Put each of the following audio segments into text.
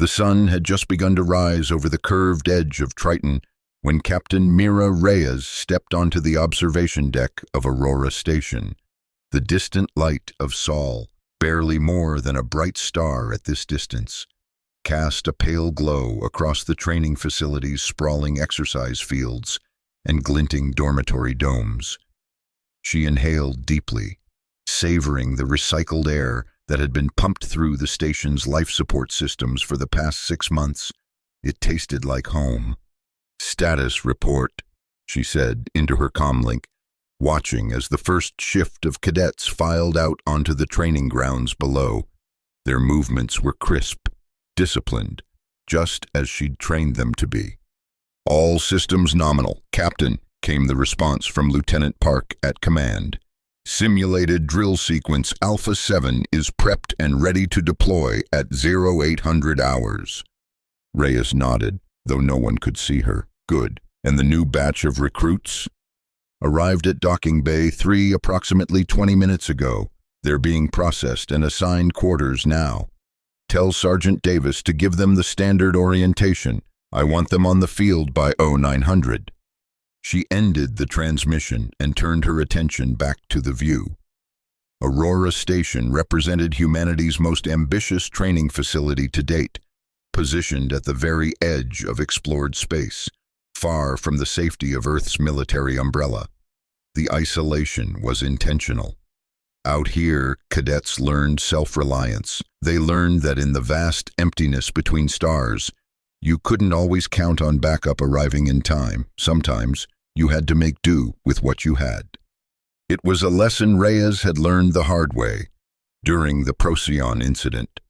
The sun had just begun to rise over the curved edge of Triton when Captain Mira Reyes stepped onto the observation deck of Aurora Station. The distant light of Sol, barely more than a bright star at this distance, cast a pale glow across the training facility's sprawling exercise fields and glinting dormitory domes. She inhaled deeply, savoring the recycled air that had been pumped through the station's life support systems for the past 6 months. It tasted like home. "Status report," she said into her comlink, watching as the first shift of cadets filed out onto the training grounds below. Their movements were crisp, disciplined, just as she'd trained them to be. "All systems nominal, Captain," came the response from Lieutenant Park at command. "Simulated drill sequence Alpha 7 is prepped and ready to deploy at 0800 hours. Reyes nodded, though no one could see her. "Good. And the new batch of recruits?" "Arrived at Docking Bay 3 approximately 20 minutes ago. They're being processed and assigned quarters now. Tell Sergeant Davis to give them the standard orientation. I want them on the field by 0900. She ended the transmission and turned her attention back to the view. Aurora Station represented humanity's most ambitious training facility to date, positioned at the very edge of explored space, far from the safety of Earth's military umbrella. The isolation was intentional. Out here, cadets learned self-reliance. They learned that in the vast emptiness between stars, you couldn't always count on backup arriving in time. Sometimes, you had to make do with what you had. It was a lesson Reyes had learned the hard way, during the Procyon incident.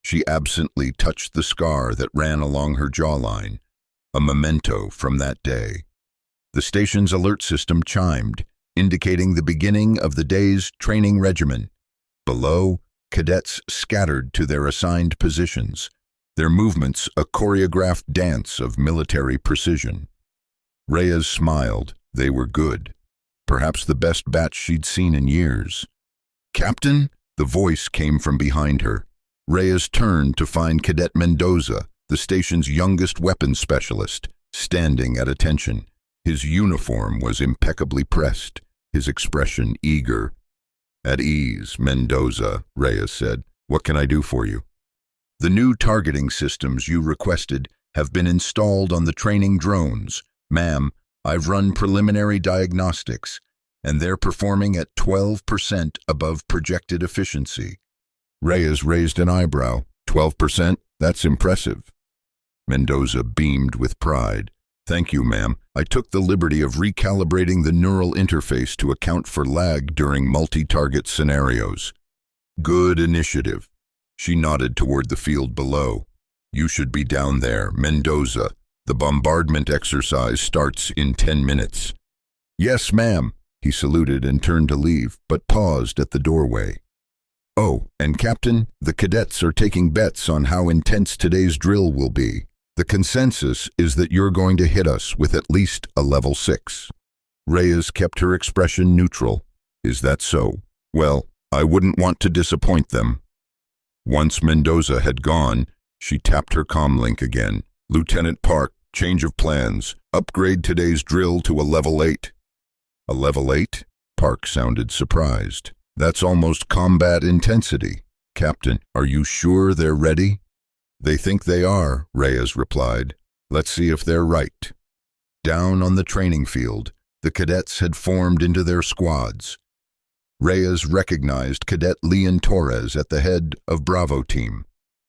She absently touched the scar that ran along her jawline, a memento from that day. The station's alert system chimed, indicating the beginning of the day's training regimen. Below, cadets scattered to their assigned positions, their movements a choreographed dance of military precision. Reyes smiled. They were good. Perhaps the best batch she'd seen in years. "Captain?" The voice came from behind her. Reyes turned to find Cadet Mendoza, the station's youngest weapons specialist, standing at attention. His uniform was impeccably pressed, his expression eager. "At ease, Mendoza," Reyes said. "What can I do for you?" "The new targeting systems you requested have been installed on the training drones. Ma'am, I've run preliminary diagnostics, and they're performing at 12% above projected efficiency." Reyes raised an eyebrow. 12%? That's impressive. Mendoza beamed with pride. "Thank you, ma'am. I took the liberty of recalibrating the neural interface to account for lag during multi-target scenarios." "Good initiative." She nodded toward the field below. "You should be down there, Mendoza. The bombardment exercise starts in 10 minutes. "Yes, ma'am." He saluted and turned to leave, but paused at the doorway. "Oh, and Captain, the cadets are taking bets on how intense today's drill will be. The consensus is that you're going to hit us with at least a level 6. Reyes kept her expression neutral. "Is that so? Well, I wouldn't want to disappoint them." Once Mendoza had gone, she tapped her comlink again. "Lieutenant Park, change of plans. Upgrade today's drill to a level 8. "A level 8? Park sounded surprised. "That's almost combat intensity. Captain, are you sure they're ready?" "They think they are," Reyes replied. "Let's see if they're right." Down on the training field, the cadets had formed into their squads. Reyes recognized Cadet Leon Torres at the head of Bravo Team,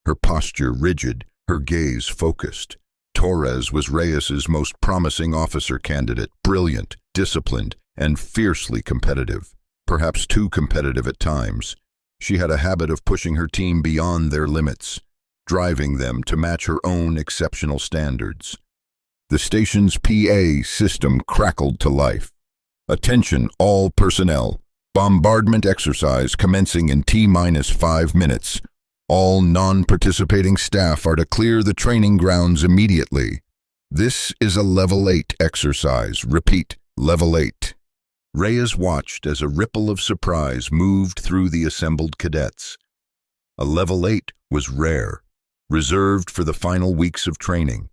her posture rigid, her gaze focused. Torres was Reyes's most promising officer candidate, brilliant, disciplined, and fiercely competitive. Perhaps too competitive at times. She had a habit of pushing her team beyond their limits, driving them to match her own exceptional standards. The station's PA system crackled to life. "Attention all personnel. Bombardment exercise commencing in T-5 minutes. All non-participating staff are to clear the training grounds immediately. This is a level 8 exercise. Repeat, level 8. Reyes watched as a ripple of surprise moved through the assembled cadets. A level 8 was rare. reserved for the final weeks of training,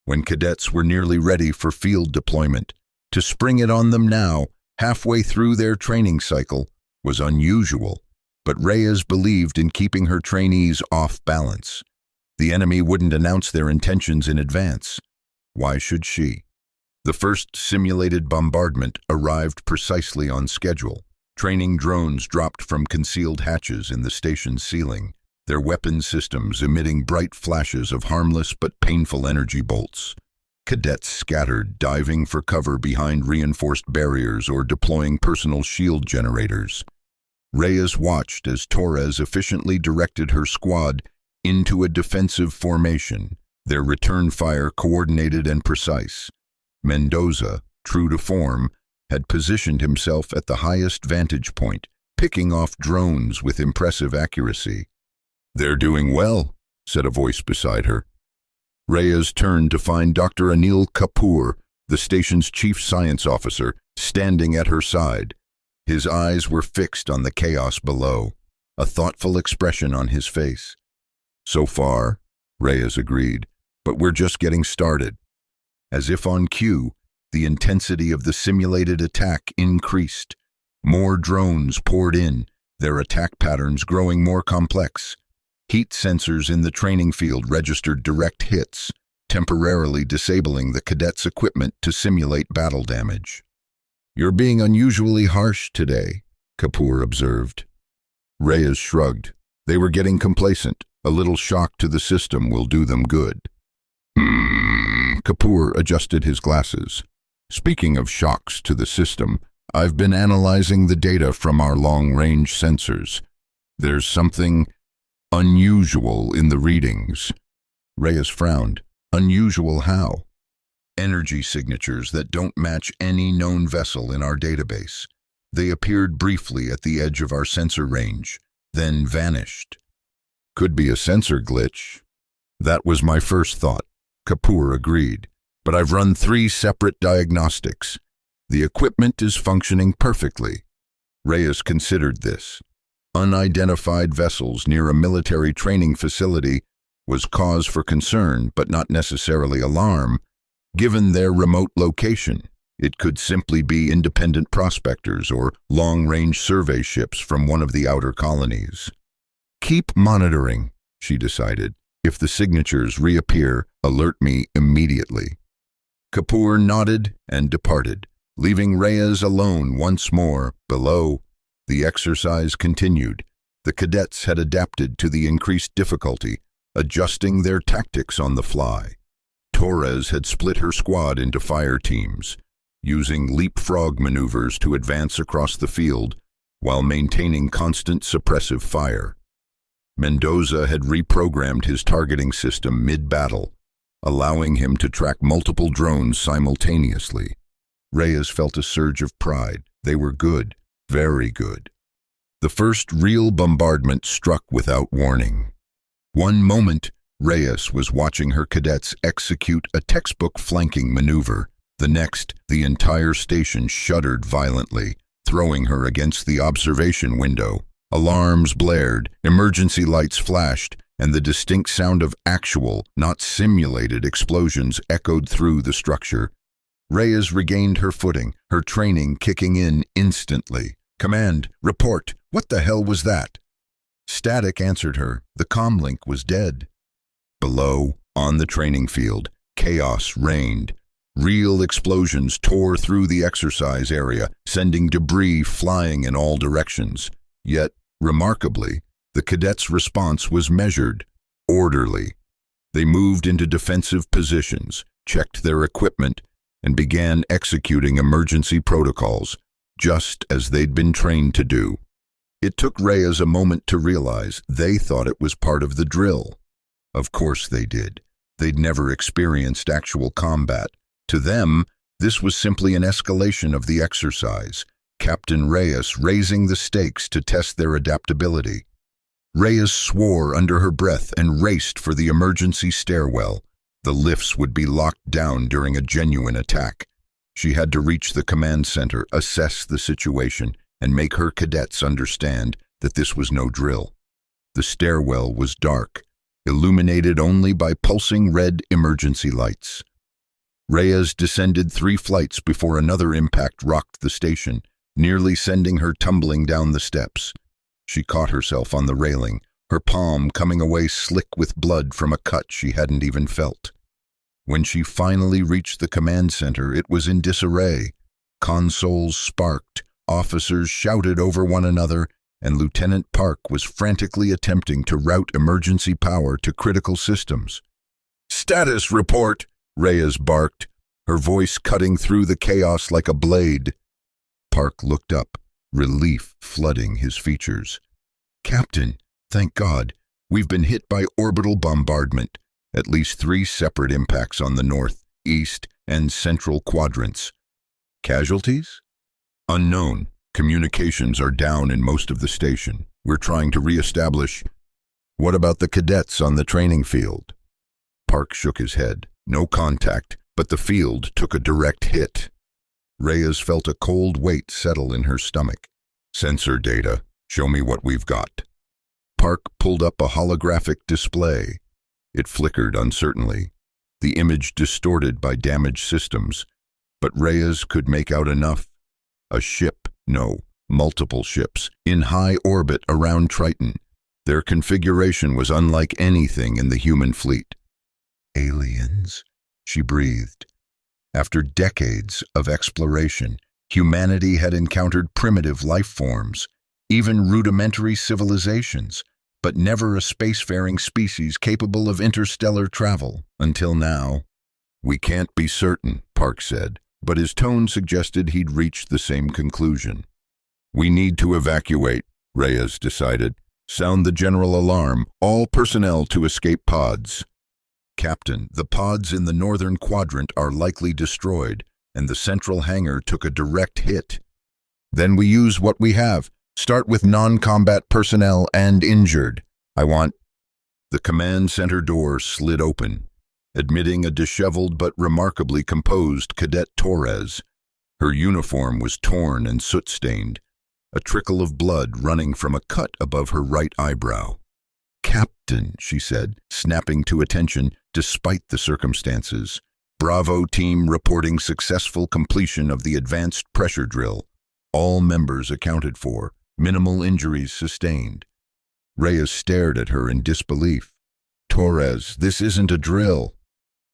when cadets were nearly ready for field deployment. To spring it on them now, halfway through their training cycle, was unusual, but Reyes believed in keeping her trainees off balance. The enemy wouldn't announce their intentions in advance. Why should she? The first simulated bombardment arrived precisely on schedule. Training drones dropped from concealed hatches in the station's ceiling, their weapon systems emitting bright flashes of harmless but painful energy bolts. Cadets scattered, diving for cover behind reinforced barriers or deploying personal shield generators. Reyes watched as Torres efficiently directed her squad into a defensive formation, their return fire coordinated and precise. Mendoza, true to form, had positioned himself at the highest vantage point, picking off drones with impressive accuracy. "They're doing well," said a voice beside her. Reyes turned to find Dr. Anil Kapoor, the station's chief science officer, standing at her side. His eyes were fixed on the chaos below, a thoughtful expression on his face. "So far," Reyes agreed, "but we're just getting started." As if on cue, the intensity of the simulated attack increased. More drones poured in, their attack patterns growing more complex. Heat sensors in the training field registered direct hits, temporarily disabling the cadets' equipment to simulate battle damage. "You're being unusually harsh today," Kapoor observed. Reyes shrugged. They were getting complacent. A little shock to the system will do them good. Kapoor adjusted his glasses. "Speaking of shocks to the system, I've been analyzing the data from our long-range sensors. There's something unusual in the readings." Reyes frowned. "Unusual how?" "Energy signatures that don't match any known vessel in our database. They appeared briefly at the edge of our sensor range, then vanished." "Could be a sensor glitch." "That was my first thought," Kapoor agreed. "But I've run 3 separate diagnostics. The equipment is functioning perfectly." Reyes considered this. Unidentified vessels near a military training facility was cause for concern, but not necessarily alarm. Given their remote location, it could simply be independent prospectors or long-range survey ships from one of the outer colonies. "Keep monitoring," she decided. "If the signatures reappear, alert me immediately." Kapoor nodded and departed, leaving Reyes alone once more. Below, the exercise continued. The cadets had adapted to the increased difficulty, adjusting their tactics on the fly. Torres had split her squad into fire teams, using leapfrog maneuvers to advance across the field while maintaining constant suppressive fire. Mendoza had reprogrammed his targeting system mid-battle, allowing him to track multiple drones simultaneously. Reyes felt a surge of pride. They were good, very good. The first real bombardment struck without warning. One moment, Reyes was watching her cadets execute a textbook flanking maneuver. The next, the entire station shuddered violently, throwing her against the observation window. Alarms blared, emergency lights flashed, and the distinct sound of actual, not simulated, explosions echoed through the structure. Reyes regained her footing, her training kicking in instantly. "Command, report. What the hell was that?" Static answered her. The comlink was dead. Below, on the training field, chaos reigned. Real explosions tore through the exercise area, sending debris flying in all directions. Yet, remarkably, the cadets' response was measured, orderly. They moved into defensive positions, checked their equipment, and began executing emergency protocols, just as they'd been trained to do. It took Reyes a moment to realize they thought it was part of the drill. Of course they did. They'd never experienced actual combat. To them, this was simply an escalation of the exercise, Captain Reyes raising the stakes to test their adaptability. Reyes swore under her breath and raced for the emergency stairwell. The lifts would be locked down during a genuine attack. She had to reach the command center, assess the situation, and make her cadets understand that this was no drill. The stairwell was dark, illuminated only by pulsing red emergency lights. Reyes descended 3 flights before another impact rocked the station, nearly sending her tumbling down the steps. She caught herself on the railing, her palm coming away slick with blood from a cut she hadn't even felt. When she finally reached the command center, it was in disarray. Consoles sparked, officers shouted over one another, and Lieutenant Park was frantically attempting to route emergency power to critical systems. "Status report!" Reyes barked, her voice cutting through the chaos like a blade. Park looked up, relief flooding his features. "Captain, thank God, we've been hit by orbital bombardment. At least 3 separate impacts on the north, east, and central quadrants. Casualties? Unknown. Communications are down in most of the station. We're trying to re-establish. What about the cadets on the training field?" Park shook his head. No contact, but the field took a direct hit. Reyes felt a cold weight settle in her stomach. "Sensor data. Show me what we've got." Park pulled up a holographic display. It flickered uncertainly, the image distorted by damaged systems, but Reyes could make out enough. A ship, no, multiple ships, in high orbit around Triton. Their configuration was unlike anything in the human fleet. "Aliens," she breathed. After decades of exploration, humanity had encountered primitive life forms, even rudimentary civilizations, but never a spacefaring species capable of interstellar travel until now. "We can't be certain," Park said, but his tone suggested he'd reached the same conclusion. "We need to evacuate," Reyes decided. "Sound the general alarm. All personnel to escape pods." "Captain, the pods in the northern quadrant are likely destroyed, and the central hangar took a direct hit." "Then we use what we have. Start with non-combat personnel and injured. I want—" The command center door slid open, admitting a disheveled but remarkably composed Cadet Torres. Her uniform was torn and soot-stained, a trickle of blood running from a cut above her right eyebrow. "Captain," she said, snapping to attention despite the circumstances. "Bravo team reporting successful completion of the advanced pressure drill. All members accounted for. Minimal injuries sustained." Reyes stared at her in disbelief. "Torres, this isn't a drill."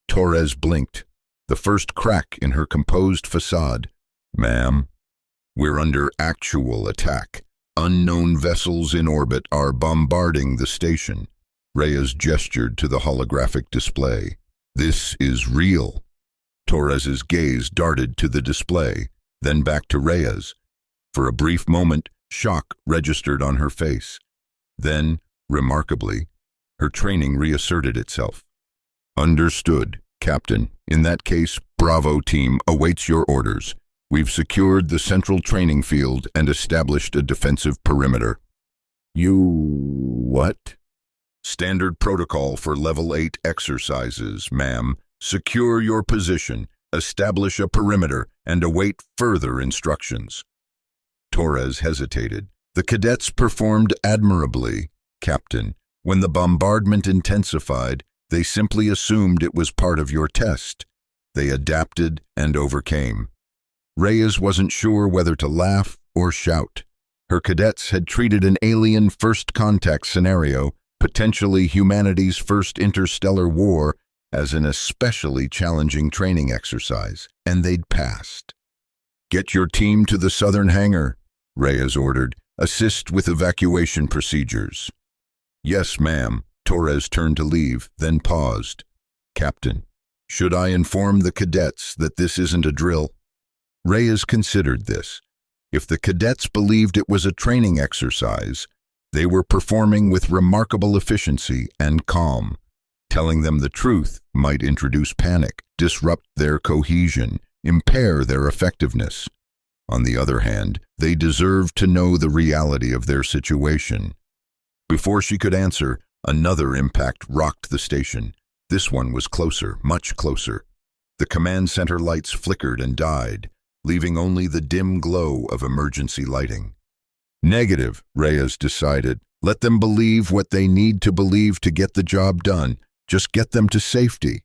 Torres blinked, the first crack in her composed facade. "Ma'am, we're under actual attack. Unknown vessels in orbit are bombarding the station." Reyes gestured to the holographic display. "This is real." Torres's gaze darted to the display, then back to Reyes. For a brief moment, shock registered on her face. Then, remarkably, her training reasserted itself. "Understood, Captain. In that case, Bravo team awaits your orders. We've secured the central training field and established a defensive perimeter." "You... what?" "Standard protocol for Level 8 exercises, ma'am. Secure your position, establish a perimeter, and await further instructions." Torres hesitated. "The cadets performed admirably, Captain. When the bombardment intensified, they simply assumed it was part of your test. They adapted and overcame." Reyes wasn't sure whether to laugh or shout. Her cadets had treated an alien first contact scenario, potentially humanity's first interstellar war, as an especially challenging training exercise, and they'd passed. "Get your team to the southern hangar," Reyes ordered. "Assist with evacuation procedures." "Yes, ma'am." Torres turned to leave, then paused. "Captain, should I inform the cadets that this isn't a drill?" Reyes considered this. If the cadets believed it was a training exercise, they were performing with remarkable efficiency and calm. Telling them the truth might introduce panic, disrupt their cohesion, impair their effectiveness. On the other hand, they deserved to know the reality of their situation. Before she could answer, another impact rocked the station. This one was closer, much closer. The command center lights flickered and died, leaving only the dim glow of emergency lighting. "Negative," Reyes decided. Let them believe what they need to believe to get the job done. Just get them to safety."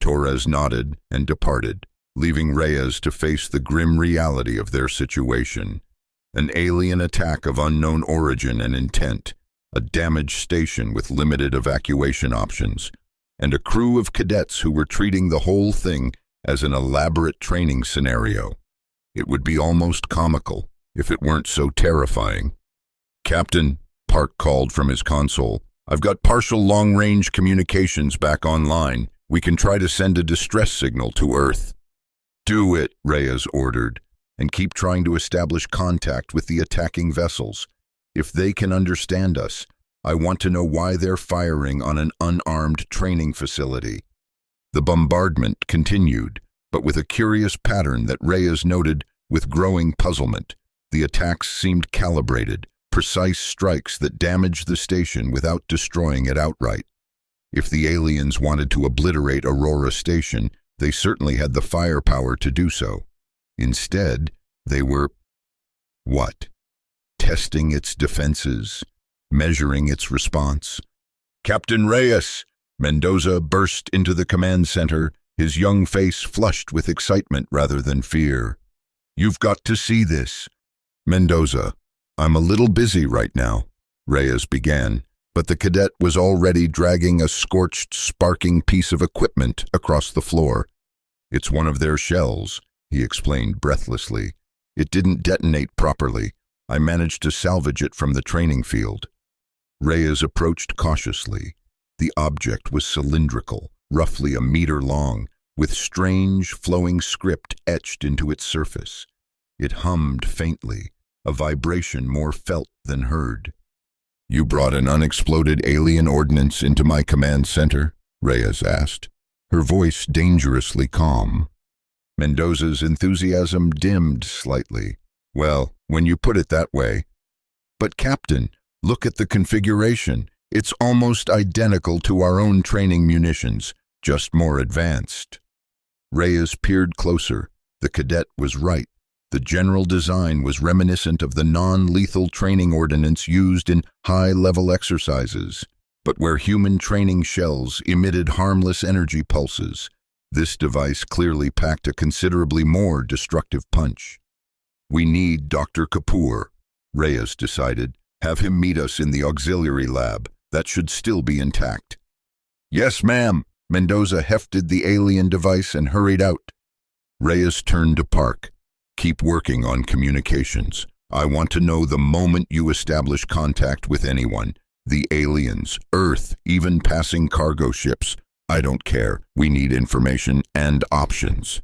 Torres nodded and departed, leaving Reyes to face the grim reality of their situation. An alien attack of unknown origin and intent, a damaged station with limited evacuation options, and a crew of cadets who were treating the whole thing as an elaborate training scenario. It would be almost comical if it weren't so terrifying. "Captain," Park called from his console, "I've got partial long-range communications back online. We can try to send a distress signal to Earth." "Do it," Reyes ordered, "and keep trying to establish contact with the attacking vessels. If they can understand us, I want to know why they're firing on an unarmed training facility." The bombardment continued, but with a curious pattern that Reyes noted with growing puzzlement. The attacks seemed calibrated, precise strikes that damaged the station without destroying it outright. If the aliens wanted to obliterate Aurora Station, they certainly had the firepower to do so. Instead, they were, what? Testing its defenses, measuring its response. "Captain Reyes!" Mendoza burst into the command center, his young face flushed with excitement rather than fear. "You've got to see this." "Mendoza, I'm a little busy right now," Reyes began, but the cadet was already dragging a scorched, sparking piece of equipment across the floor. "It's one of their shells," he explained breathlessly. "It didn't detonate properly. I managed to salvage it from the training field." Reyes approached cautiously. The object was cylindrical, roughly a meter long, with strange, flowing script etched into its surface. It hummed faintly, a vibration more felt than heard. "You brought an unexploded alien ordnance into my command center?" Reyes asked, her voice dangerously calm. Mendoza's enthusiasm dimmed slightly. "Well, when you put it that way. But Captain, look at the configuration. It's almost identical to our own training munitions, just more advanced." Reyes peered closer. The cadet was right. The general design was reminiscent of the non-lethal training ordnance used in high-level exercises. But where human training shells emitted harmless energy pulses, this device clearly packed a considerably more destructive punch. "We need Dr. Kapoor," Reyes decided. "Have him meet us in the auxiliary lab. That should still be intact." "Yes, ma'am." Mendoza hefted the alien device and hurried out. Reyes turned to Park. "Keep working on communications. I want to know the moment you establish contact with anyone. The aliens, Earth, even passing cargo ships. I don't care. We need information and options."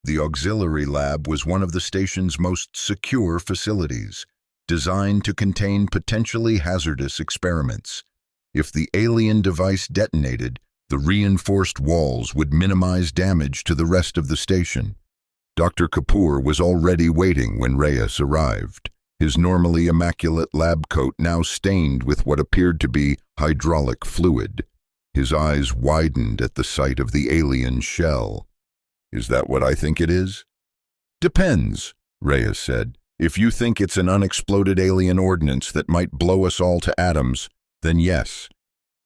The auxiliary lab was one of the station's most secure facilities, designed to contain potentially hazardous experiments. If the alien device detonated, the reinforced walls would minimize damage to the rest of the station. Dr. Kapoor was already waiting when Reyes arrived, his normally immaculate lab coat now stained with what appeared to be hydraulic fluid. His eyes widened at the sight of the alien shell. "Is that what I think it is?" "Depends," Reyes said. "If you think it's an unexploded alien ordnance that might blow us all to atoms, then yes."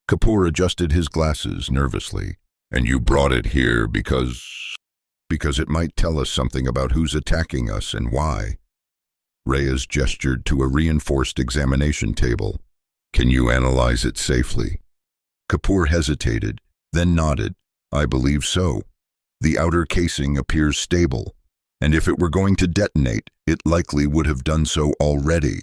Kapoor adjusted his glasses nervously. "And you brought it here because it might tell us something about who's attacking us and why." Reyes gestured to a reinforced examination table. "Can you analyze it safely?" Kapoor hesitated, then nodded. "I believe so. The outer casing appears stable, and if it were going to detonate, it likely would have done so already."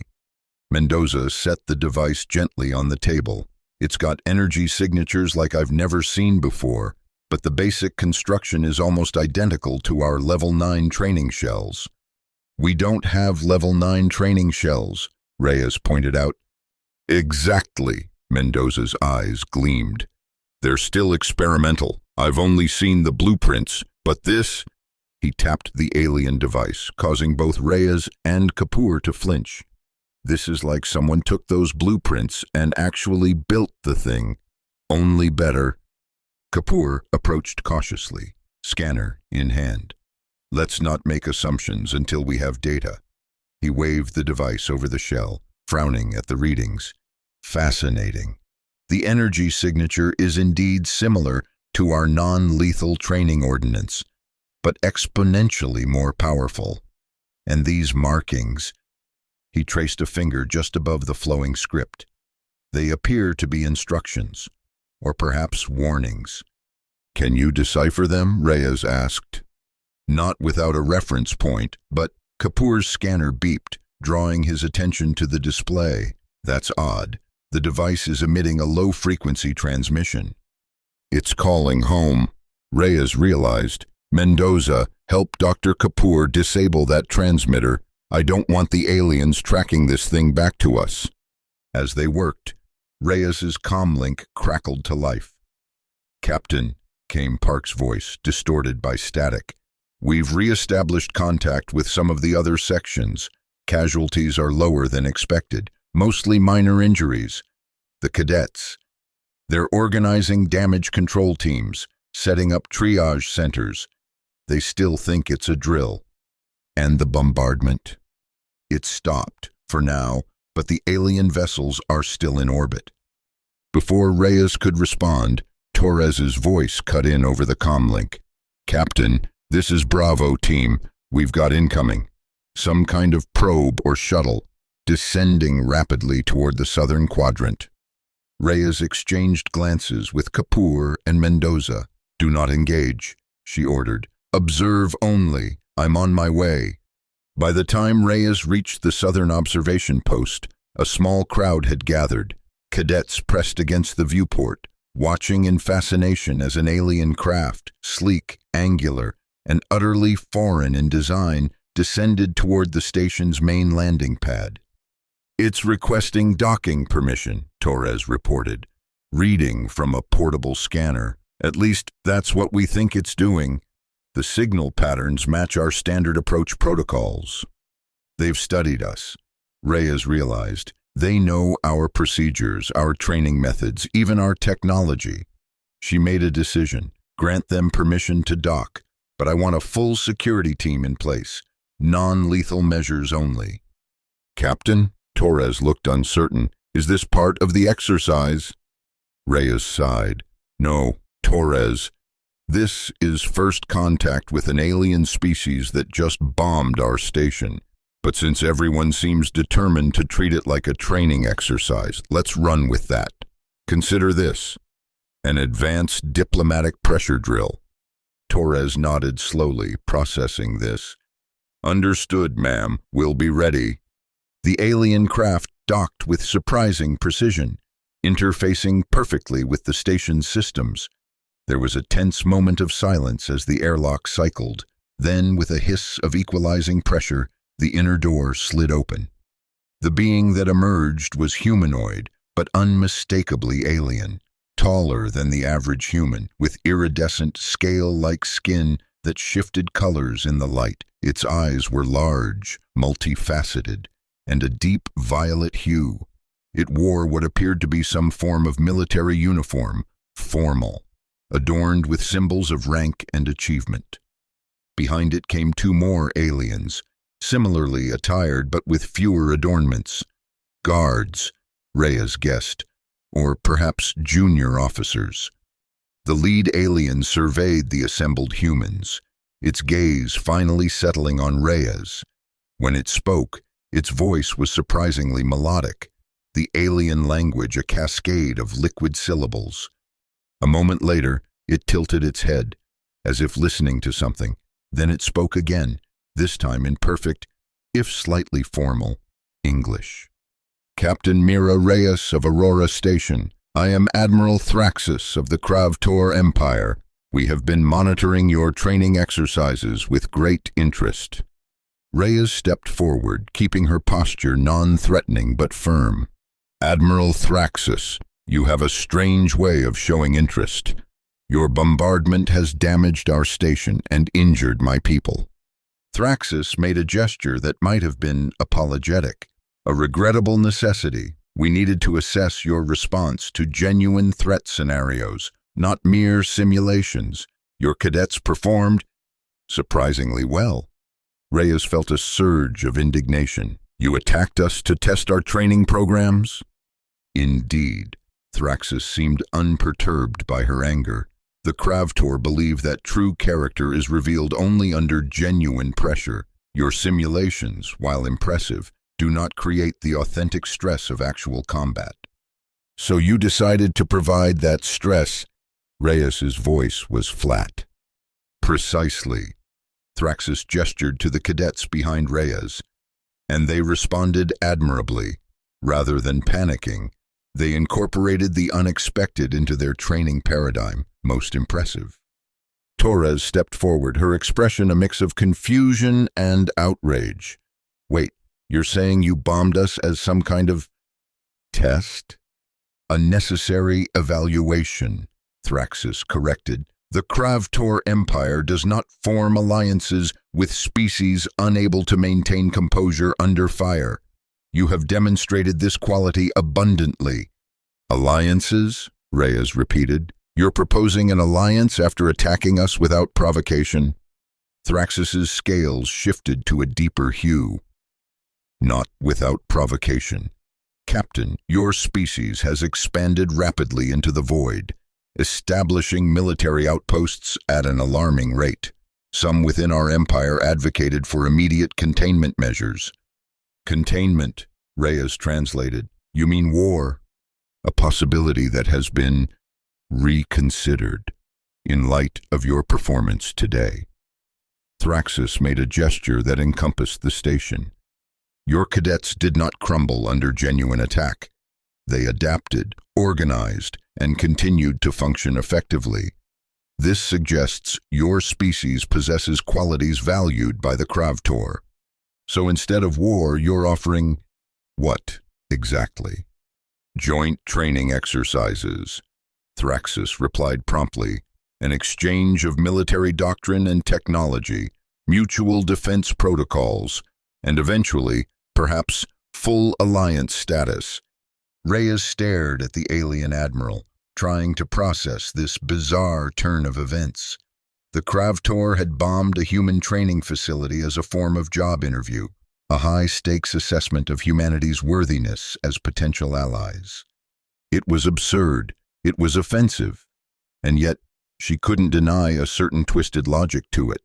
Mendoza set the device gently on the table. "It's got energy signatures like I've never seen before, but the basic construction is almost identical to our Level 9 training shells." "We don't have Level 9 training shells," Reyes pointed out. "Exactly," Mendoza's eyes gleamed. "They're still experimental. I've only seen the blueprints, but this..." He tapped the alien device, causing both Reyes and Kapoor to flinch. "This is like someone took those blueprints and actually built the thing. Only better." Kapoor approached cautiously, scanner in hand. "Let's not make assumptions until we have data." He waved the device over the shell, frowning at the readings. Fascinating. The energy signature is indeed similar to our non-lethal training ordinance, but exponentially more powerful. And these markings, he traced a finger just above the flowing script. They appear to be instructions, or perhaps warnings. Can you decipher them? Reyes asked. Not without a reference point, but Kapoor's scanner beeped, drawing his attention to the display. That's odd. The device is emitting a low-frequency transmission. It's calling home. Reyes realized. Mendoza, help Dr. Kapoor disable that transmitter. I don't want the aliens tracking this thing back to us. As they worked, Reyes's comlink crackled to life. Captain, came Park's voice, distorted by static. We've re-established contact with some of the other sections. Casualties are lower than expected, mostly minor injuries. The cadets. They're organizing damage control teams, setting up triage centers. They still think it's a drill. And the bombardment? It stopped, for now, but the alien vessels are still in orbit. Before Reyes could respond, Torres's voice cut in over the comlink. Captain, this is Bravo team. We've got incoming. Some kind of probe or shuttle, descending rapidly toward the southern quadrant. Reyes exchanged glances with Kapoor and Mendoza. Do not engage, she ordered. Observe only. I'm on my way. By the time Reyes reached the southern observation post, a small crowd had gathered. Cadets pressed against the viewport, watching in fascination as an alien craft, sleek, angular, and utterly foreign in design, descended toward the station's main landing pad. It's requesting docking permission, Torres reported, reading from a portable scanner. At least that's what we think it's doing. The signal patterns match our standard approach protocols. They've studied us, Reyes realized. They know our procedures, our training methods, even our technology. She made a decision. Grant them permission to dock, but I want a full security team in place. Non-lethal measures only. Captain? Torres looked uncertain. Is this part of the exercise? Reyes sighed. No, Torres. This is first contact with an alien species that just bombed our station. But since everyone seems determined to treat it like a training exercise, let's run with that. Consider this. An advanced diplomatic pressure drill. Torres nodded slowly, processing this. Understood, ma'am. We'll be ready. The alien craft docked with surprising precision, interfacing perfectly with the station's systems. There was a tense moment of silence as the airlock cycled. Then, with a hiss of equalizing pressure, the inner door slid open. The being that emerged was humanoid, but unmistakably alien, taller than the average human, with iridescent, scale-like skin that shifted colors in the light. Its eyes were large, multifaceted, and a deep violet hue. It wore what appeared to be some form of military uniform, formal, adorned with symbols of rank and achievement. Behind it came two more aliens, similarly attired but with fewer adornments. Guards, Reyes guessed, or perhaps junior officers. The lead alien surveyed the assembled humans, its gaze finally settling on Reyes. When it spoke, its voice was surprisingly melodic, the alien language a cascade of liquid syllables. A moment later, it tilted its head, as if listening to something. Then it spoke again, this time in perfect, if slightly formal, English. Captain Mira Reyes of Aurora Station. I am Admiral Thraxus of the Kravtor Empire. We have been monitoring your training exercises with great interest. Reyes stepped forward, keeping her posture non-threatening but firm. Admiral Thraxus, you have a strange way of showing interest. Your bombardment has damaged our station and injured my people. Thraxus made a gesture that might have been apologetic. A regrettable necessity. We needed to assess your response to genuine threat scenarios, not mere simulations. Your cadets performed surprisingly well. Reyes felt a surge of indignation. You attacked us to test our training programs? Indeed, Thraxis seemed unperturbed by her anger. The Kravtor believe that true character is revealed only under genuine pressure. Your simulations, while impressive, do not create the authentic stress of actual combat. So you decided to provide that stress. Reyes's voice was flat. Precisely. Thraxis gestured to the cadets behind Reyes, and they responded admirably. Rather than panicking, they incorporated the unexpected into their training paradigm. Most impressive. Torres stepped forward, her expression a mix of confusion and outrage. Wait, you're saying you bombed us as some kind of test? A necessary evaluation, Thraxis corrected. The Kravtor Empire does not form alliances with species unable to maintain composure under fire. You have demonstrated this quality abundantly. Alliances? Reyes repeated. You're proposing an alliance after attacking us without provocation? Thraxis's scales shifted to a deeper hue. Not without provocation. Captain, your species has expanded rapidly into the void, establishing military outposts at an alarming rate. Some within our empire advocated for immediate containment measures. Containment, Reyes translated. You mean war? A possibility that has been reconsidered in light of your performance today. Thraxis made a gesture that encompassed the station. Your cadets did not crumble under genuine attack. They adapted, organized, and continued to function effectively. This suggests your species possesses qualities valued by the Kravtor. So instead of war, you're offering what exactly? Joint training exercises. Thraxis replied promptly. An exchange of military doctrine and technology, mutual defense protocols, and eventually, perhaps, full alliance status. Reyes stared at the alien admiral, trying to process this bizarre turn of events. The Kravtor had bombed a human training facility as a form of job interview, a high-stakes assessment of humanity's worthiness as potential allies. It was absurd. It was offensive, and yet she couldn't deny a certain twisted logic to it.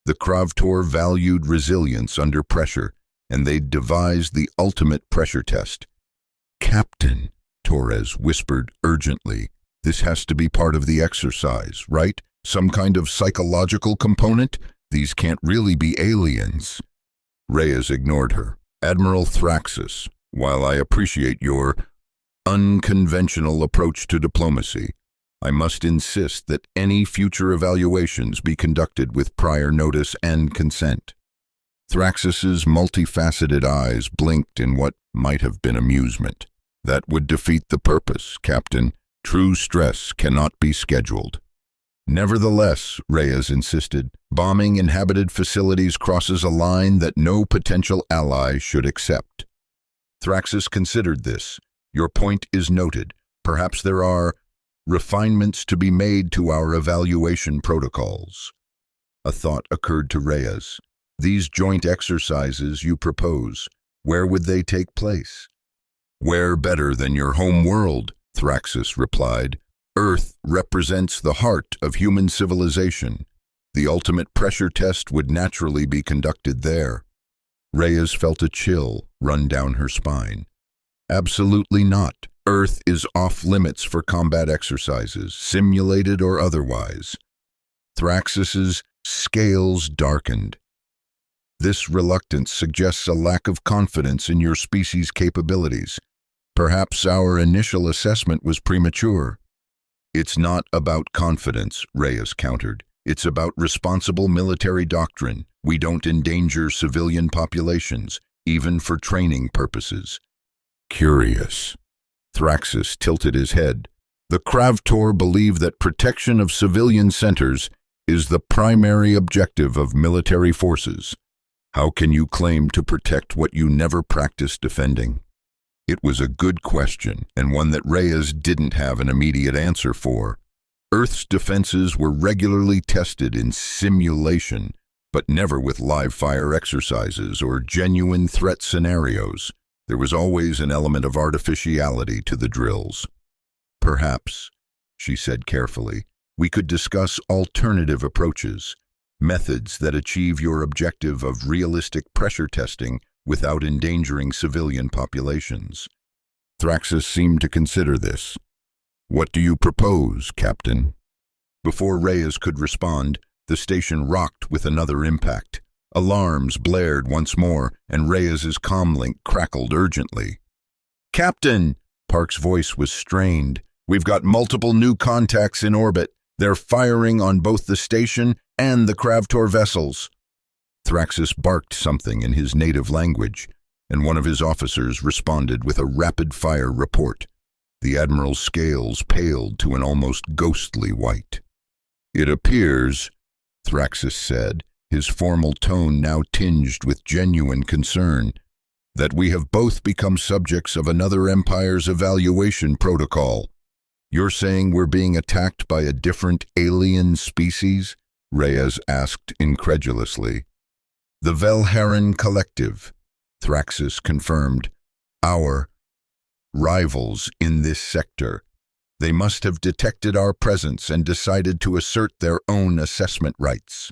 The Kravtor valued resilience under pressure, and they'd devised the ultimate pressure test. Captain, Torres whispered urgently, this has to be part of the exercise, right? Some kind of psychological component? These can't really be aliens. Reyes ignored her. Admiral Thraxis, while I appreciate your unconventional approach to diplomacy, I must insist that any future evaluations be conducted with prior notice and consent. Thraxis's multifaceted eyes blinked in what might have been amusement. That would defeat the purpose, Captain. True stress cannot be scheduled. Nevertheless, Reyes insisted, bombing inhabited facilities crosses a line that no potential ally should accept. Thraxis considered this. Your point is noted. Perhaps there are refinements to be made to our evaluation protocols. A thought occurred to Reyes. These joint exercises you propose, where would they take place? Where better than your home world, Thraxis replied. Earth represents the heart of human civilization. The ultimate pressure test would naturally be conducted there. Reyes felt a chill run down her spine. Absolutely not. Earth is off-limits for combat exercises, simulated or otherwise. Thraxis's scales darkened. This reluctance suggests a lack of confidence in your species' capabilities. Perhaps our initial assessment was premature. It's not about confidence, Reyes countered. It's about responsible military doctrine. We don't endanger civilian populations, even for training purposes. Curious. Thraxis tilted his head. The Kravtor believe that protection of civilian centers is the primary objective of military forces. How can you claim to protect what you never practiced defending? It was a good question, and one that Reyes didn't have an immediate answer for. Earth's defenses were regularly tested in simulation, but never with live-fire exercises or genuine threat scenarios. There was always an element of artificiality to the drills. "Perhaps," she said carefully, "we could discuss alternative approaches, methods that achieve your objective of realistic pressure testing without endangering civilian populations." Thraxus seemed to consider this. "What do you propose, Captain?" Before Reyes could respond, the station rocked with another impact. Alarms blared once more, and Reyes's comlink crackled urgently. "Captain!" Park's voice was strained. "We've got multiple new contacts in orbit. They're firing on both the station and the Kravtor vessels." Thraxus barked something in his native language, and one of his officers responded with a rapid-fire report. The Admiral's scales paled to an almost ghostly white. "It appears," Thraxus said, his formal tone now tinged with genuine concern, "that we have both become subjects of another empire's evaluation protocol." "You're saying we're being attacked by a different alien species?" Reyes asked incredulously. "The Velharan Collective," Thraxus confirmed. "Our rivals in this sector. They must have detected our presence and decided to assert their own assessment rights."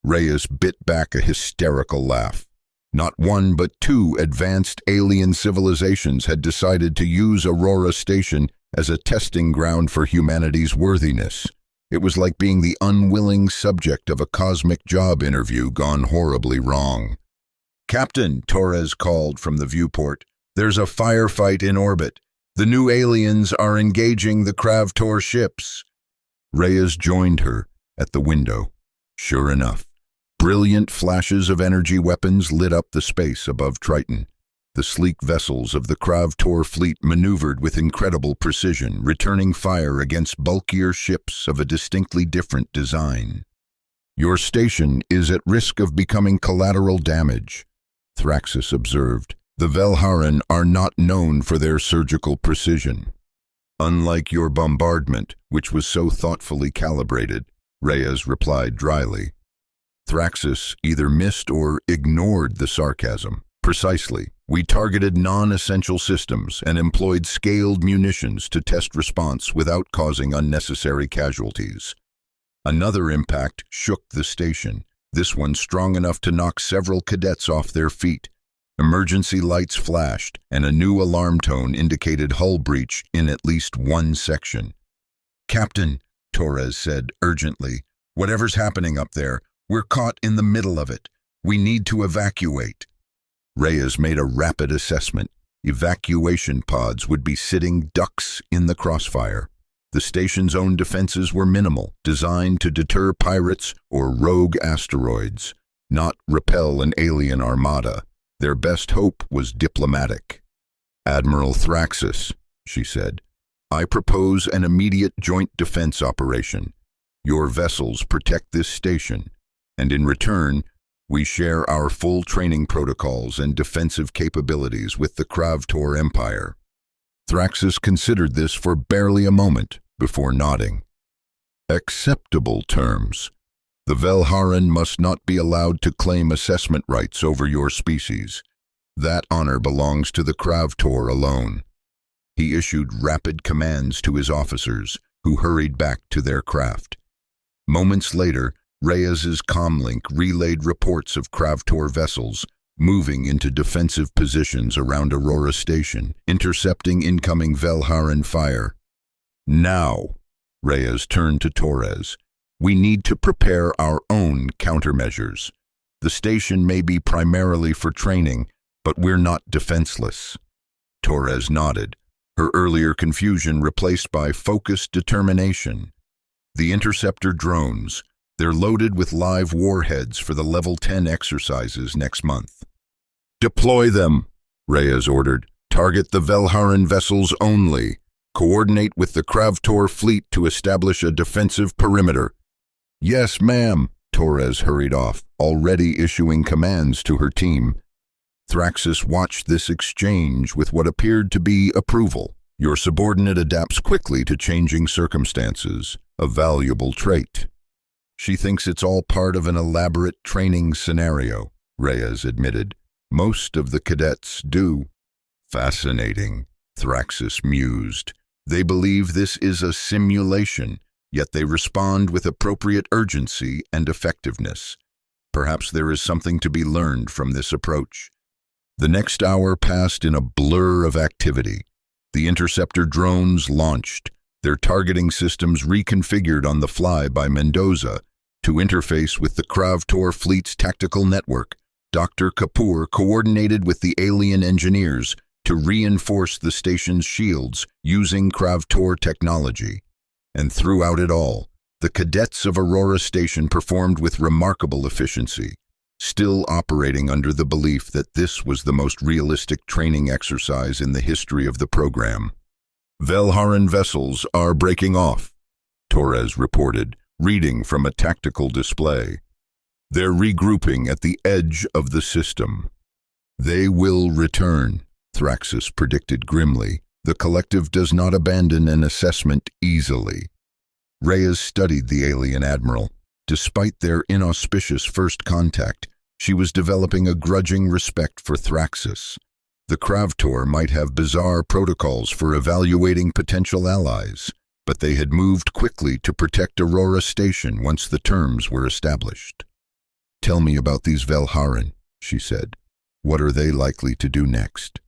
Reyes bit back a hysterical laugh. Not one but two advanced alien civilizations had decided to use Aurora Station as a testing ground for humanity's worthiness. It was like being the unwilling subject of a cosmic job interview gone horribly wrong. "Captain," Torres called from the viewport, "there's a firefight in orbit. The new aliens are engaging the Kravtor ships." Reyes joined her at the window. Sure enough, brilliant flashes of energy weapons lit up the space above Triton. The sleek vessels of the Kravtor fleet maneuvered with incredible precision, returning fire against bulkier ships of a distinctly different design. "Your station is at risk of becoming collateral damage," Thraxus observed. "The Velharan are not known for their surgical precision. Unlike your bombardment, which was so thoughtfully calibrated," Reyes replied dryly. Thraxus either missed or ignored the sarcasm. "Precisely. We targeted non-essential systems and employed scaled munitions to test response without causing unnecessary casualties." Another impact shook the station, this one strong enough to knock several cadets off their feet. Emergency lights flashed, and a new alarm tone indicated hull breach in at least one section. "Captain," Torres said urgently, "whatever's happening up there, we're caught in the middle of it. We need to evacuate." Reyes made a rapid assessment. Evacuation pods would be sitting ducks in the crossfire. The station's own defenses were minimal, designed to deter pirates or rogue asteroids, not repel an alien armada. Their best hope was diplomatic. "Admiral Thraxus," she said, "I propose an immediate joint defense operation. Your vessels protect this station, and in return, we share our full training protocols and defensive capabilities with the Kravtor Empire." Thraxus considered this for barely a moment before nodding. "Acceptable terms. The Velharan must not be allowed to claim assessment rights over your species. That honor belongs to the Kravtor alone." He issued rapid commands to his officers, who hurried back to their craft. Moments later, Reyes's comlink relayed reports of Kravtor vessels moving into defensive positions around Aurora Station, intercepting incoming Velharan fire. "Now," Reyes turned to Torres, "we need to prepare our own countermeasures. The station may be primarily for training, but we're not defenseless." Torres nodded, her earlier confusion replaced by focused determination. "The interceptor drones. They're loaded with live warheads for the Level 10 exercises next month." "Deploy them," Reyes ordered. "Target the Velharan vessels only. Coordinate with the Kravtor fleet to establish a defensive perimeter." "Yes, ma'am," Torres hurried off, already issuing commands to her team. Thraxus watched this exchange with what appeared to be approval. Your subordinate adapts quickly to changing circumstances, a valuable trait. "She thinks it's all part of an elaborate training scenario," Reyes admitted. "Most of the cadets do." Fascinating, Thraxis mused. They believe this is a simulation, yet they respond with appropriate urgency and effectiveness. Perhaps there is something to be learned from this approach. The next hour passed in a blur of activity. The interceptor drones launched, their targeting systems reconfigured on the fly by Mendoza to interface with the Kravtor fleet's tactical network. Dr. Kapoor coordinated with the alien engineers to reinforce the station's shields using Kravtor technology. And throughout it all, the cadets of Aurora Station performed with remarkable efficiency, still operating under the belief that this was the most realistic training exercise in the history of the program. Velharan vessels are breaking off, Torres reported, reading from a tactical display. They're regrouping at the edge of the system. They will return, Thraxis predicted grimly. The collective does not abandon an assessment easily. Reyes studied the alien admiral. Despite their inauspicious first contact, she was developing a grudging respect for Thraxis. The Kravtor might have bizarre protocols for evaluating potential allies, but they had moved quickly to protect Aurora Station once the terms were established. "Tell me about these Velharan," she said. "What are they likely to do next?"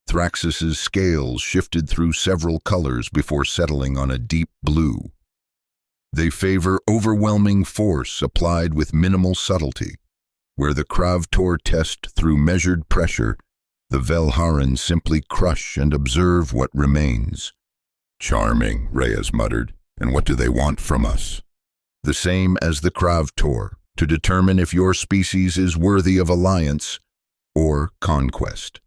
Thraxis's scales shifted through several colors before settling on a deep blue. They favor overwhelming force applied with minimal subtlety. Where the Kravtor test through measured pressure, the Velharan simply crush and observe what remains. "Charming," Reyes muttered. "And what do they want from us?" "The same as the Kravtor, to determine if your species is worthy of alliance or conquest."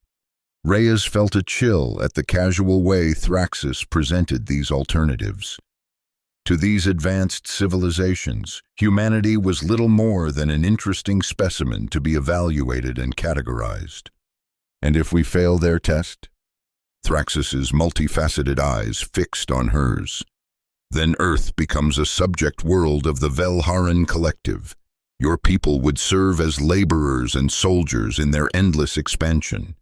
Reyes felt a chill at the casual way Thraxis presented these alternatives. To these advanced civilizations, humanity was little more than an interesting specimen to be evaluated and categorized. "And if we fail their test?" Thraxis's multifaceted eyes fixed on hers. "Then Earth becomes a subject world of the Velharan collective. Your people would serve as laborers and soldiers in their endless expansion."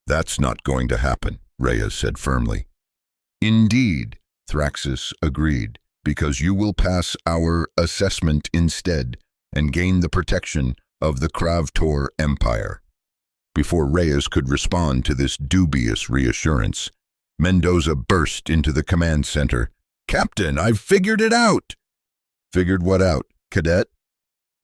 "That's not going to happen," Reyes said firmly. "Indeed," Thraxis agreed, "because you will pass our assessment instead and gain the protection of the Kravtor Empire." Before Reyes could respond to this dubious reassurance, Mendoza burst into the command center. "Captain, I've figured it out!" "Figured what out, cadet?"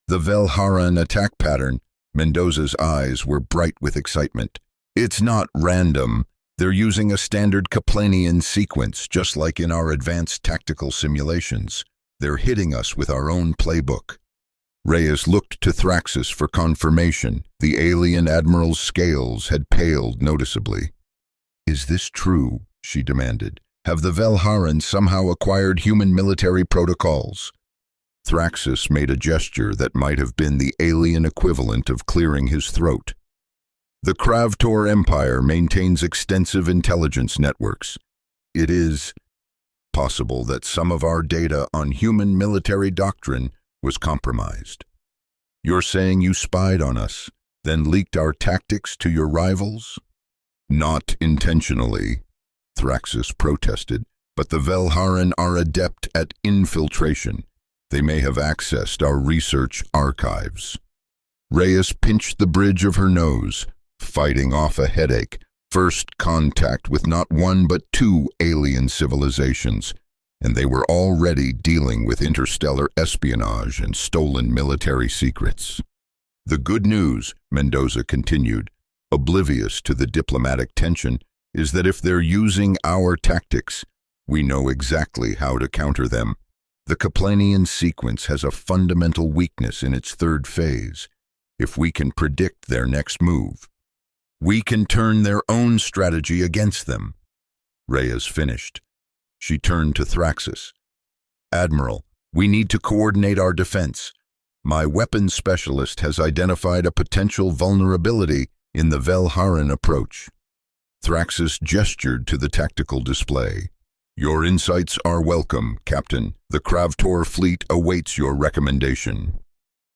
"The Velharan attack pattern." Mendoza's eyes were bright with excitement. "It's not random. They're using a standard Kaplanian sequence, just like in our advanced tactical simulations. They're hitting us with our own playbook." Reyes looked to Thraxis for confirmation. The alien admiral's scales had paled noticeably. "Is this true?" she demanded. "Have the Velharan somehow acquired human military protocols?" Thraxis made a gesture that might have been the alien equivalent of clearing his throat. "The Kravtor Empire maintains extensive intelligence networks. It is possible that some of our data on human military doctrine was compromised." "You're saying you spied on us, then leaked our tactics to your rivals?" "Not intentionally," Thraxis protested, "but the Velharan are adept at infiltration. They may have accessed our research archives." Reyes pinched the bridge of her nose, fighting off a headache. First contact with not one but two alien civilizations, and they were already dealing with interstellar espionage and stolen military secrets. "The good news," Mendoza continued, oblivious to the diplomatic tension, "is that if they're using our tactics, we know exactly how to counter them. The Kaplanian sequence has a fundamental weakness in its third phase. If we can predict their next move, we can turn their own strategy against them." Reyes finished. She turned to Thraxis. "Admiral, we need to coordinate our defense. My weapons specialist has identified a potential vulnerability in the Velharan approach." Thraxis gestured to the tactical display. "Your insights are welcome, Captain. The Kravtor fleet awaits your recommendation."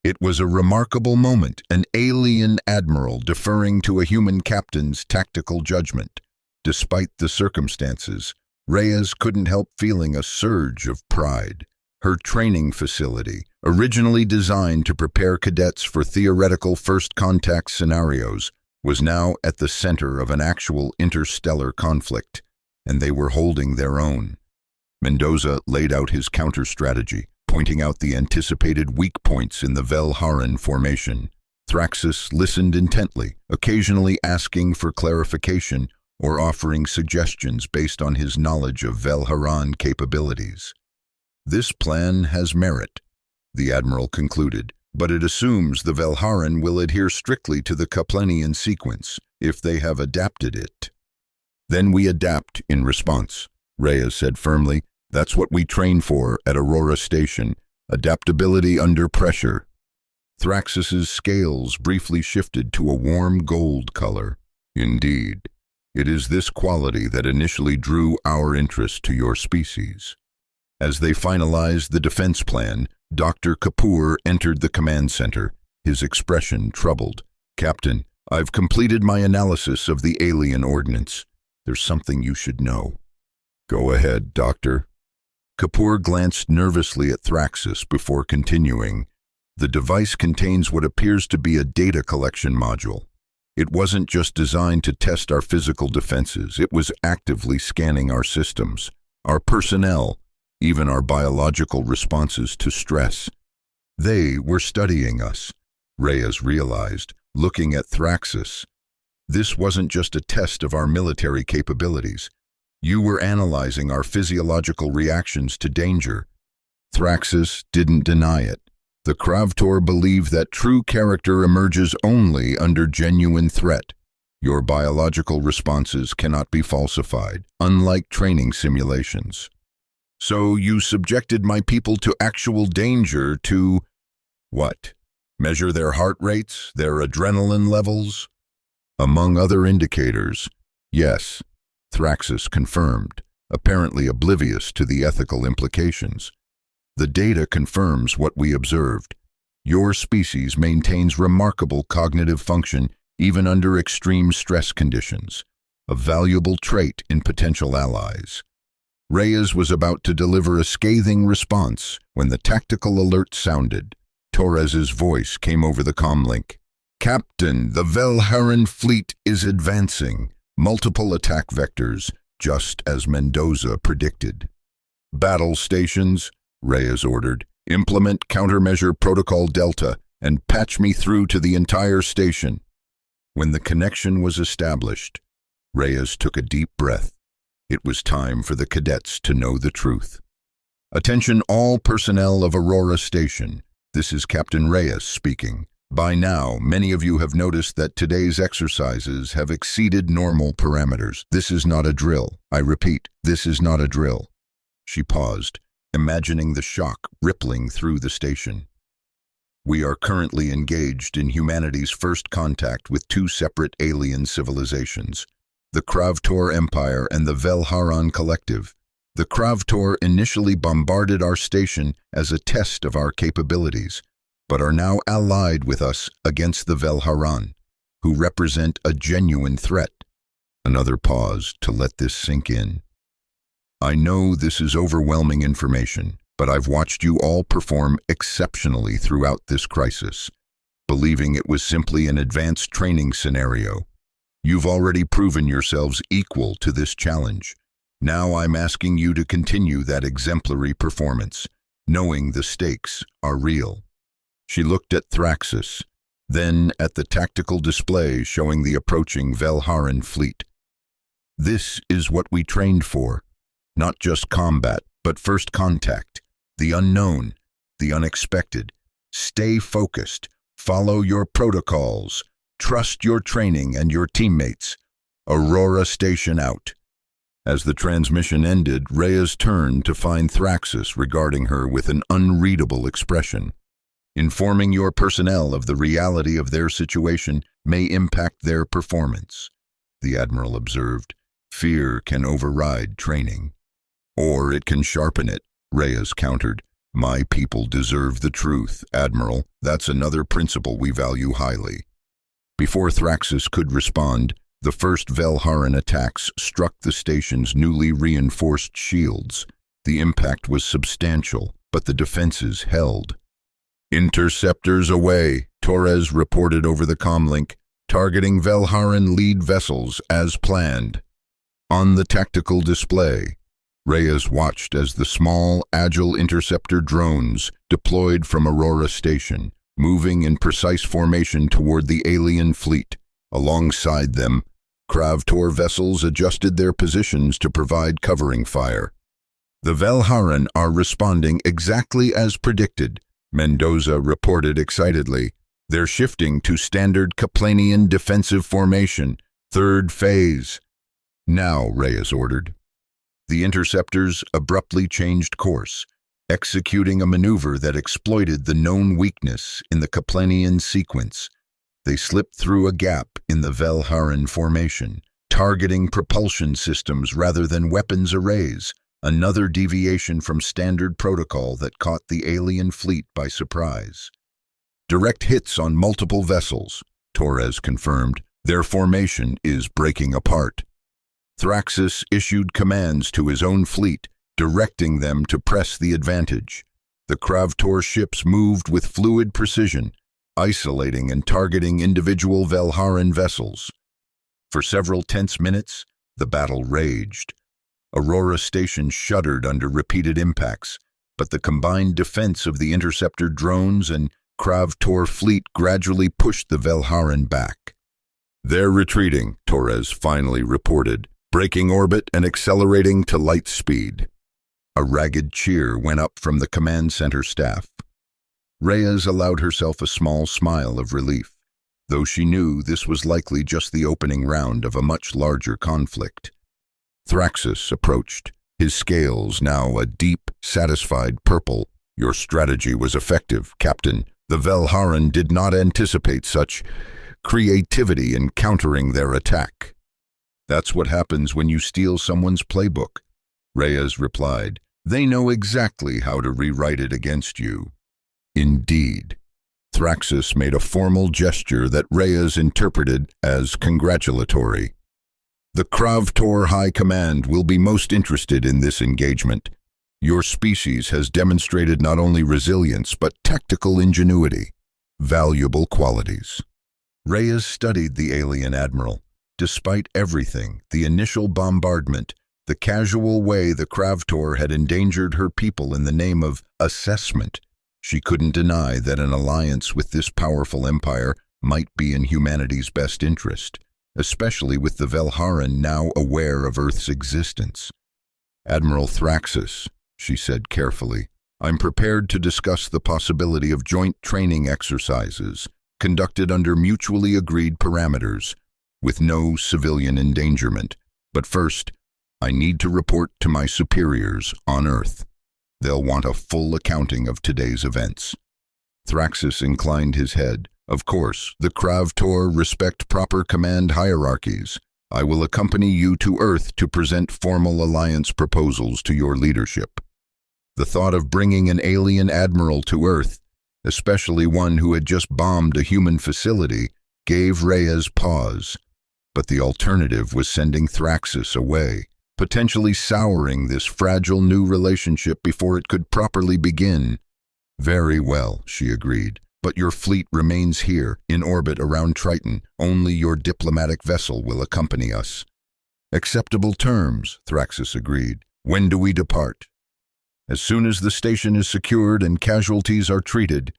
It was a remarkable moment, an alien admiral deferring to a human captain's tactical judgment. Despite the circumstances, Reyes couldn't help feeling a surge of pride. Her training facility, originally designed to prepare cadets for theoretical first contact scenarios, was now at the center of an actual interstellar conflict, and they were holding their own. Mendoza laid out his counter-strategy, pointing out the anticipated weak points in the Velharan formation. Thraxus listened intently, occasionally asking for clarification or offering suggestions based on his knowledge of Velharan capabilities. "This plan has merit," the Admiral concluded, "but it assumes the Velharan will adhere strictly to the Kaplanian sequence, if they have adapted it." "Then we adapt in response," Reyes said firmly. "That's what we train for at Aurora Station, adaptability under pressure." Thraxus's scales briefly shifted to a warm gold color. "Indeed, it is this quality that initially drew our interest to your species." As they finalized the defense plan, Dr. Kapoor entered the command center, his expression troubled. "Captain, I've completed my analysis of the alien ordnance. There's something you should know." "Go ahead, Doctor." Kapoor glanced nervously at Thraxus before continuing. "The device contains what appears to be a data collection module. It wasn't just designed to test our physical defenses, it was actively scanning our systems, our personnel, even our biological responses to stress. They were studying us," Reyes realized, looking at Thraxus. "This wasn't just a test of our military capabilities. You were analyzing our physiological reactions to danger." Thraxus didn't deny it. The Kravtor believed that true character emerges only under genuine threat. Your biological responses cannot be falsified, unlike training simulations. "So you subjected my people to actual danger to—" "What? Measure their heart rates, their adrenaline levels?" "Among other indicators, yes," Thraxus confirmed, apparently oblivious to the ethical implications. "The data confirms what we observed. Your species maintains remarkable cognitive function even under extreme stress conditions, a valuable trait in potential allies." Reyes was about to deliver a scathing response when the tactical alert sounded. Torres's voice came over the comlink. "Captain, the Velharan fleet is advancing. Multiple attack vectors, just as Mendoza predicted." "Battle stations," Reyes ordered. "Implement countermeasure protocol Delta and patch me through to the entire station." When the connection was established, Reyes took a deep breath. It was time for the cadets to know the truth. "Attention all personnel of Aurora Station. This is Captain Reyes speaking. By now, many of you have noticed that today's exercises have exceeded normal parameters. This is not a drill. I repeat, this is not a drill." She paused, imagining the shock rippling through the station. "We are currently engaged in humanity's first contact with two separate alien civilizations, the Kravtor Empire and the Velharan Collective. The Kravtor initially bombarded our station as a test of our capabilities, but are now allied with us against the Velharan, who represent a genuine threat." Another pause to let this sink in. "I know this is overwhelming information, but I've watched you all perform exceptionally throughout this crisis, believing it was simply an advanced training scenario. You've already proven yourselves equal to this challenge. Now I'm asking you to continue that exemplary performance, knowing the stakes are real." She looked at Thraxus, then at the tactical display showing the approaching Velharan fleet. "This is what we trained for. Not just combat, but first contact. The unknown, the unexpected. Stay focused. Follow your protocols. Trust your training and your teammates. Aurora Station out." As the transmission ended, Reyes turned to find Thraxus regarding her with an unreadable expression. "Informing your personnel of the reality of their situation may impact their performance," the Admiral observed. "Fear can override training." "Or it can sharpen it," Reyes countered. My people deserve the truth, Admiral. That's another principle we value highly. Before Thraxus could respond, the first Velharan attacks struck the station's newly reinforced shields. The impact was substantial, but the defenses held. Interceptors away, Torres reported over the comlink, targeting Velharan lead vessels as planned. On the tactical display, Reyes watched as the small, agile interceptor drones deployed from Aurora Station, moving in precise formation toward the alien fleet. Alongside them, Kravtor vessels adjusted their positions to provide covering fire. The Velharan are responding exactly as predicted, Mendoza reported excitedly. They're shifting to standard Kaplanian defensive formation, third phase. Now, Reyes ordered. The interceptors abruptly changed course, executing a maneuver that exploited the known weakness in the Kaplanian sequence. They slipped through a gap in the Velharan formation, targeting propulsion systems rather than weapons arrays, another deviation from standard protocol that caught the alien fleet by surprise. Direct hits on multiple vessels, Torres confirmed. Their formation is breaking apart. Thraxus issued commands to his own fleet, directing them to press the advantage. The Kravtor ships moved with fluid precision, isolating and targeting individual Velharan vessels. For several tense minutes, the battle raged. Aurora Station shuddered under repeated impacts, but the combined defense of the interceptor drones and Kravtor fleet gradually pushed the Velharan back. They're retreating, Torres finally reported, breaking orbit and accelerating to light speed. A ragged cheer went up from the command center staff. Reyes allowed herself a small smile of relief, though she knew this was likely just the opening round of a much larger conflict. Thraxus approached, his scales now a deep, satisfied purple. Your strategy was effective, Captain. The Velharan did not anticipate such creativity in countering their attack. That's what happens when you steal someone's playbook, Reyes replied. They know exactly how to rewrite it against you. Indeed. Thraxus made a formal gesture that Reyes interpreted as congratulatory. The Kravtor High Command will be most interested in this engagement. Your species has demonstrated not only resilience but tactical ingenuity, valuable qualities. Reyes studied the alien admiral. Despite everything, the initial bombardment, the casual way the Kravtor had endangered her people in the name of assessment, she couldn't deny that an alliance with this powerful empire might be in humanity's best interest, especially with the Velharan now aware of Earth's existence. Admiral Thraxus, she said carefully, I'm prepared to discuss the possibility of joint training exercises conducted under mutually agreed parameters, with no civilian endangerment. But first, I need to report to my superiors on Earth. They'll want a full accounting of today's events. Thraxus inclined his head. Of course, the Kravtor respect proper command hierarchies. I will accompany you to Earth to present formal alliance proposals to your leadership. The thought of bringing an alien admiral to Earth, especially one who had just bombed a human facility, gave Reyes pause. But the alternative was sending Thraxus away, potentially souring this fragile new relationship before it could properly begin. Very well, she agreed, but your fleet remains here, in orbit around Triton. Only your diplomatic vessel will accompany us. Acceptable terms, Thraxus agreed. When do we depart? As soon as the station is secured and casualties are treated.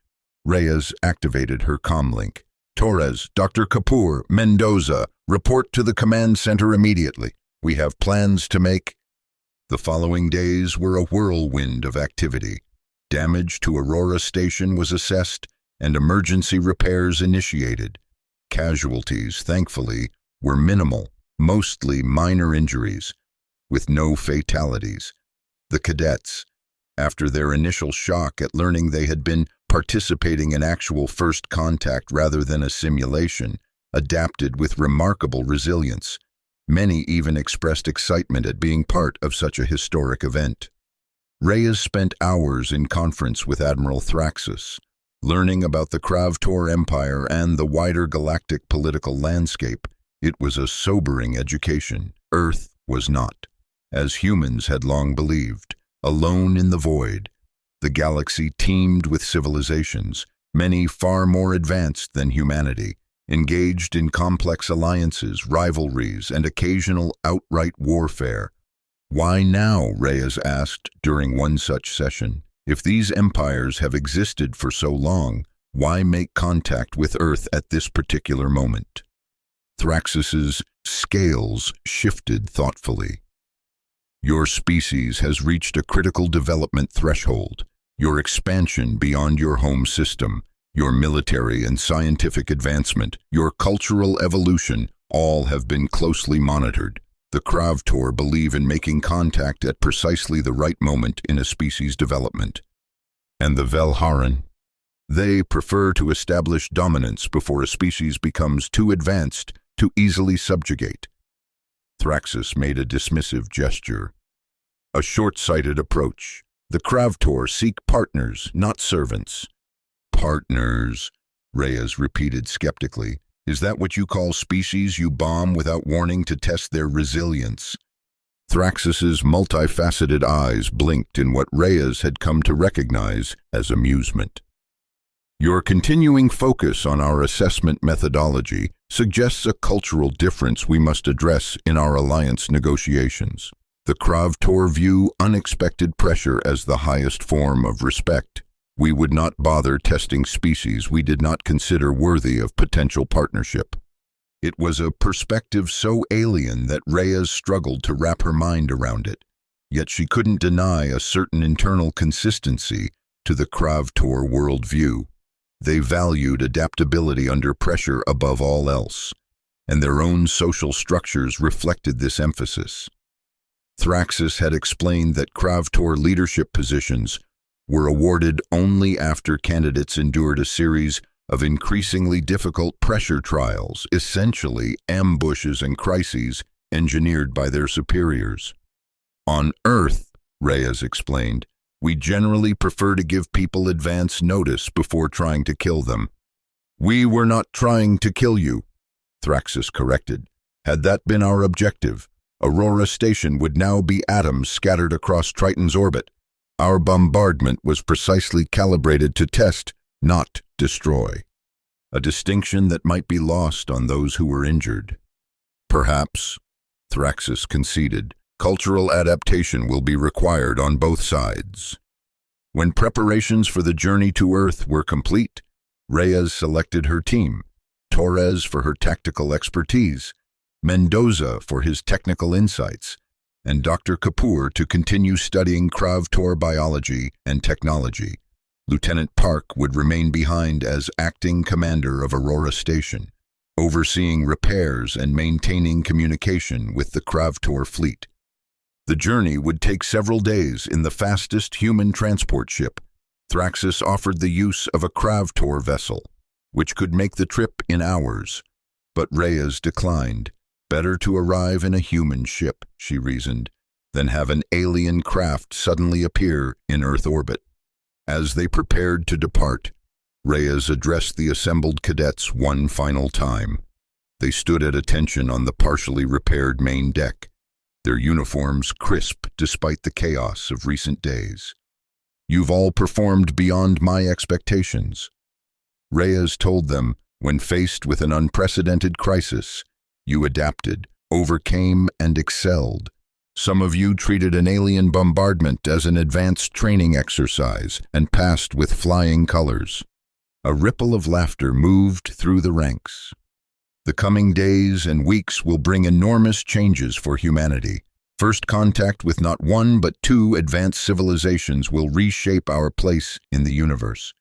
Reyes activated her comlink. Torres, Dr. Kapoor, Mendoza, report to the command center immediately. We have plans to make. The following days were a whirlwind of activity. Damage to Aurora Station was assessed and emergency repairs initiated. Casualties, thankfully, were minimal, mostly minor injuries, with no fatalities. The cadets, after their initial shock at learning they had been participating in actual first contact rather than a simulation, adapted with remarkable resilience. Many even expressed excitement at being part of such a historic event. Reyes spent hours in conference with Admiral Thraxus, learning about the Kravtor Empire and the wider galactic political landscape. It was a sobering education. Earth was not, as humans had long believed, alone in the void. The galaxy teemed with civilizations, many far more advanced than humanity, engaged in complex alliances, rivalries, and occasional outright warfare. "Why now?" Reyes asked during one such session. "If these empires have existed for so long, why make contact with Earth at this particular moment?" Thraxus's scales shifted thoughtfully. "Your species has reached a critical development threshold. Your expansion beyond your home system, your military and scientific advancement, your cultural evolution, all have been closely monitored. The Kravtor believe in making contact at precisely the right moment in a species' development. And the Velharan? They prefer to establish dominance before a species becomes too advanced to easily subjugate." Thraxus made a dismissive gesture. "A short-sighted approach. The Kravtor seek partners, not servants." "Partners," Reyes repeated skeptically. "Is that what you call species you bomb without warning to test their resilience?" Thraxus's multifaceted eyes blinked in what Reyes had come to recognize as amusement. "Your continuing focus on our assessment methodology suggests a cultural difference we must address in our alliance negotiations. The Kravtor view unexpected pressure as the highest form of respect. We would not bother testing species we did not consider worthy of potential partnership." It was a perspective so alien that Reyes struggled to wrap her mind around it, yet she couldn't deny a certain internal consistency to the Kravtor worldview. They valued adaptability under pressure above all else, and their own social structures reflected this emphasis. Thraxus had explained that Kravtor leadership positions were awarded only after candidates endured a series of increasingly difficult pressure trials, essentially ambushes and crises engineered by their superiors. "On Earth," Reyes explained, "we generally prefer to give people advance notice before trying to kill them." "We were not trying to kill you," Thraxus corrected. "Had that been our objective, Aurora Station would now be atoms scattered across Triton's orbit. Our bombardment was precisely calibrated to test, not destroy. A distinction that might be lost on those who were injured." "Perhaps," Thraxus conceded, "cultural adaptation will be required on both sides." When preparations for the journey to Earth were complete, Reyes selected her team: Torres for her tactical expertise, Mendoza for his technical insights, and Dr. Kapoor to continue studying Kravtor biology and technology. Lieutenant Park would remain behind as acting commander of Aurora Station, overseeing repairs and maintaining communication with the Kravtor fleet. The journey would take several days in the fastest human transport ship. Thraxus offered the use of a Kravtor vessel, which could make the trip in hours, but Reyes declined. Better to arrive in a human ship, she reasoned, than have an alien craft suddenly appear in Earth orbit. As they prepared to depart, Reyes addressed the assembled cadets one final time. They stood at attention on the partially repaired main deck, their uniforms crisp despite the chaos of recent days. "You've all performed beyond my expectations," Reyes told them. "When faced with an unprecedented crisis, you adapted, overcame, and excelled. Some of you treated an alien bombardment as an advanced training exercise and passed with flying colors." A ripple of laughter moved through the ranks. "The coming days and weeks will bring enormous changes for humanity. First contact with not one but two advanced civilizations will reshape our place in the universe.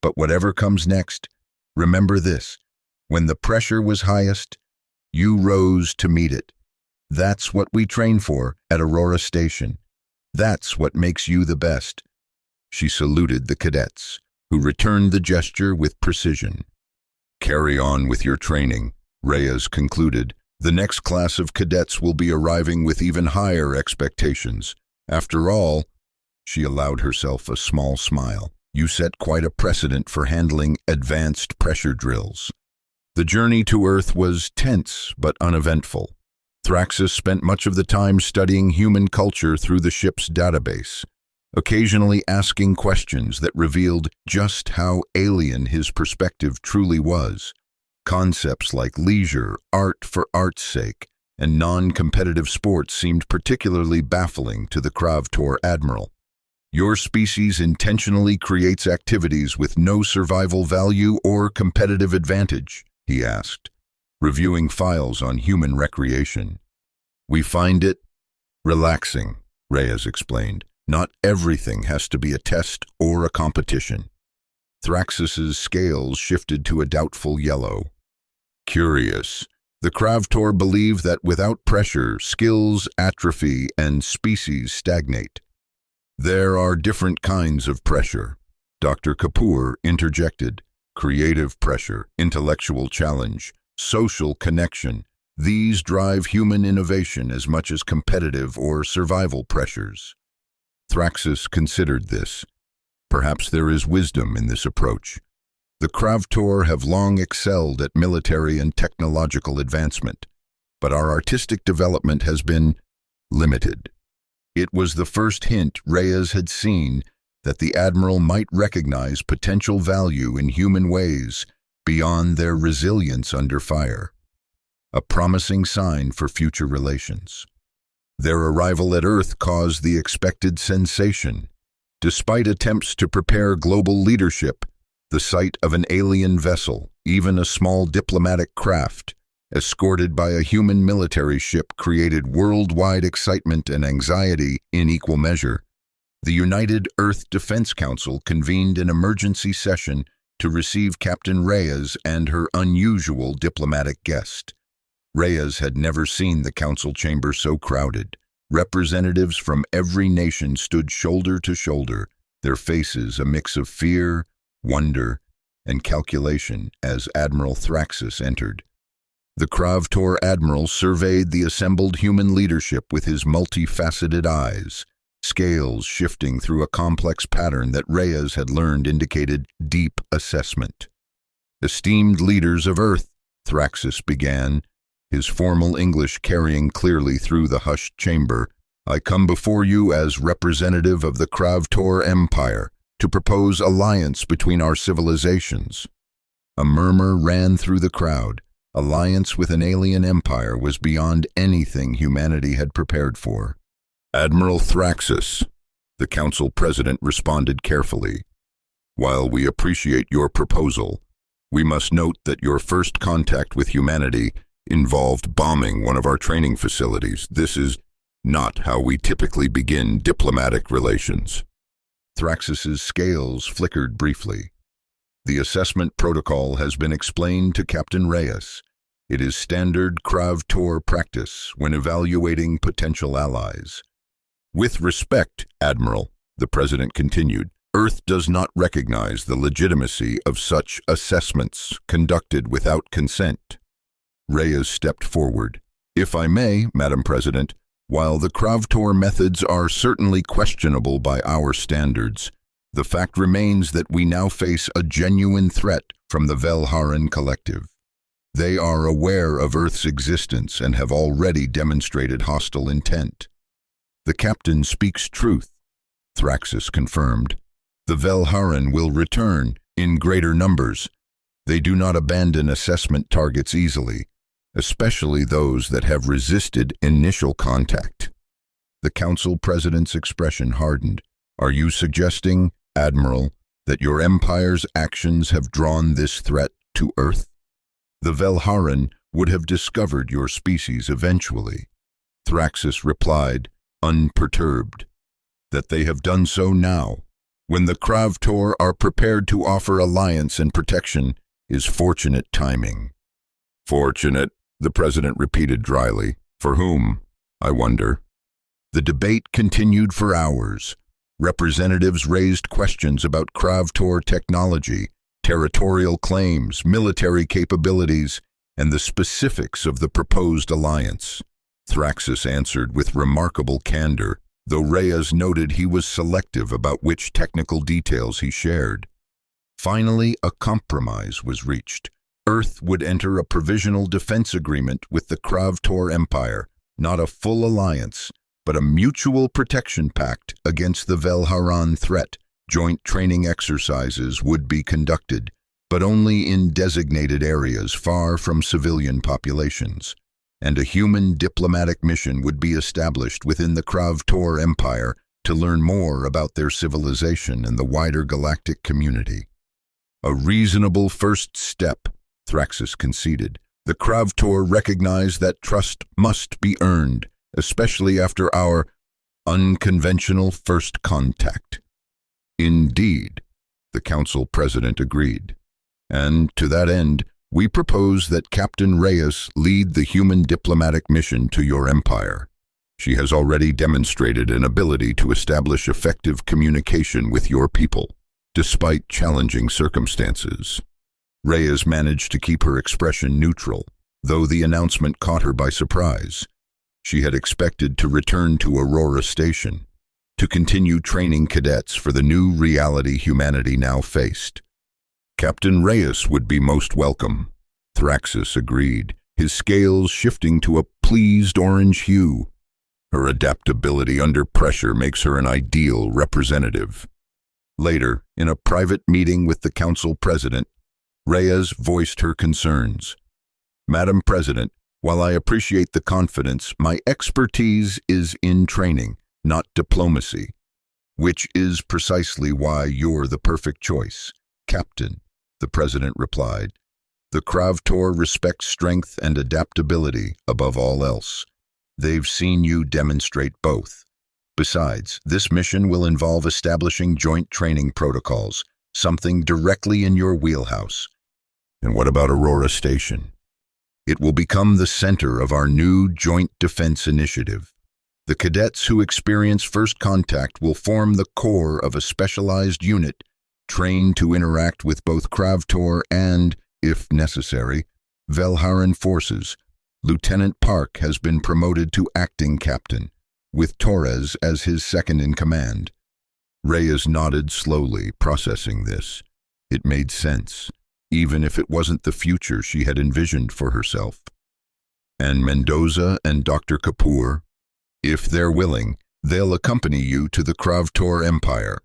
But whatever comes next, remember this: when the pressure was highest, you rose to meet it. That's what we train for at Aurora Station. That's what makes you the best." She saluted the cadets, who returned the gesture with precision. "Carry on with your training," Reyes concluded. "The next class of cadets will be arriving with even higher expectations. After all, She allowed herself a small smile. You set quite a precedent for handling advanced pressure drills. The journey to Earth was tense but uneventful. Thraxus spent much of the time studying human culture through the ship's database, occasionally asking questions that revealed just how alien his perspective truly was. Concepts like leisure, art for art's sake, and non-competitive sports seemed particularly baffling to the Kravtor admiral. Your species intentionally creates activities with no survival value or competitive advantage, he asked, reviewing files on human recreation. We find it relaxing, Reyes explained. Not everything has to be a test or a competition. Thraxus's scales shifted to a doubtful yellow. Curious. The Kravtor believe that without pressure, skills atrophy and species stagnate. There are different kinds of pressure. Dr. Kapoor interjected. Creative pressure, intellectual challenge, social connection. These drive human innovation as much as competitive or survival pressures. Thraxus considered this. Perhaps there is wisdom in this approach. The Kravtor have long excelled at military and technological advancement, but our artistic development has been limited. It was the first hint Reyes had seen that the Admiral might recognize potential value in human ways beyond their resilience under fire. A promising sign for future relations. Their arrival at Earth caused the expected sensation. Despite attempts to prepare global leadership, the sight of an alien vessel, even a small diplomatic craft, escorted by a human military ship created worldwide excitement and anxiety in equal measure. The United Earth Defense Council convened an emergency session to receive Captain Reyes and her unusual diplomatic guest. Reyes had never seen the council chamber so crowded. Representatives from every nation stood shoulder to shoulder, their faces a mix of fear, wonder, and calculation as Admiral Thraxus entered. The Kravtor Admiral surveyed the assembled human leadership with his multifaceted eyes, scales shifting through a complex pattern that Reyes had learned indicated deep assessment. Esteemed leaders of Earth, Thraxus began, his formal English carrying clearly through the hushed chamber, I come before you as representative of the Kravtor Empire to propose alliance between our civilizations. A murmur ran through the crowd. Alliance with an alien empire was beyond anything humanity had prepared for. Admiral Thraxus, the council president responded carefully. While we appreciate your proposal, we must note that your first contact with humanity involved bombing one of our training facilities. This is not how we typically begin diplomatic relations. Thraxus's scales flickered briefly. The assessment protocol has been explained to Captain Reyes. It is standard Kravtor practice when evaluating potential allies. With respect, Admiral, the President continued, Earth does not recognize the legitimacy of such assessments conducted without consent. Reyes stepped forward. If I may, Madam President, while the Kravtor methods are certainly questionable by our standards, the fact remains that we now face a genuine threat from the Velharan Collective. They are aware of Earth's existence and have already demonstrated hostile intent. The captain speaks truth, Thraxus confirmed. The Velharan will return in greater numbers. They do not abandon assessment targets easily, especially those that have resisted initial contact. The council president's expression hardened. Are you suggesting, Admiral, that your empire's actions have drawn this threat to Earth? The Velharan would have discovered your species eventually. Thraxus replied, unperturbed, that they have done so now. When the Kravtor are prepared to offer alliance and protection is fortunate timing. Fortunate, the president repeated dryly. For whom, I wonder? The debate continued for hours. Representatives raised questions about Kravtor technology, territorial claims, military capabilities, and the specifics of the proposed alliance. Thraxus answered with remarkable candor. though Reyes noted he was selective about which technical details he shared. Finally, a compromise was reached. Earth would enter a provisional defense agreement with the Kravtor Empire, not a full alliance, but a mutual protection pact against the Velharan threat. Joint training exercises would be conducted, but only in designated areas far from civilian populations, and a human diplomatic mission would be established within the Kravtor Empire to learn more about their civilization and the wider galactic community. A reasonable first step, Thraxus conceded. The Kravtor recognized that trust must be earned, especially after our unconventional first contact. Indeed, the Council President agreed. And to that end, we propose that Captain Reyes lead the human diplomatic mission to your empire. She has already demonstrated an ability to establish effective communication with your people, despite challenging circumstances. Reyes managed to keep her expression neutral, though the announcement caught her by surprise. She had expected to return to Aurora Station, to continue training cadets for the new reality humanity now faced. Captain Reyes would be most welcome, Thraxus agreed, his scales shifting to a pleased orange hue. Her adaptability under pressure makes her an ideal representative. Later, in a private meeting with the Council President, Reyes voiced her concerns. Madam President, while I appreciate the confidence, my expertise is in training, not diplomacy, which is precisely why you're the perfect choice. Captain, the President replied, the Kravtor respects strength and adaptability above all else. They've seen you demonstrate both. Besides, this mission will involve establishing joint training protocols, something directly in your wheelhouse. And what about Aurora Station? It will become the center of our new Joint Defense Initiative. The cadets who experience first contact will form the core of a specialized unit trained to interact with both Kravtor and, if necessary, Velharan forces. Lieutenant Park has been promoted to acting captain, with Torres as his second-in-command. Reyes nodded slowly, processing this. It made sense, even if it wasn't the future she had envisioned for herself. And Mendoza and Dr. Kapoor? If they're willing, they'll accompany you to the Kravtor Empire.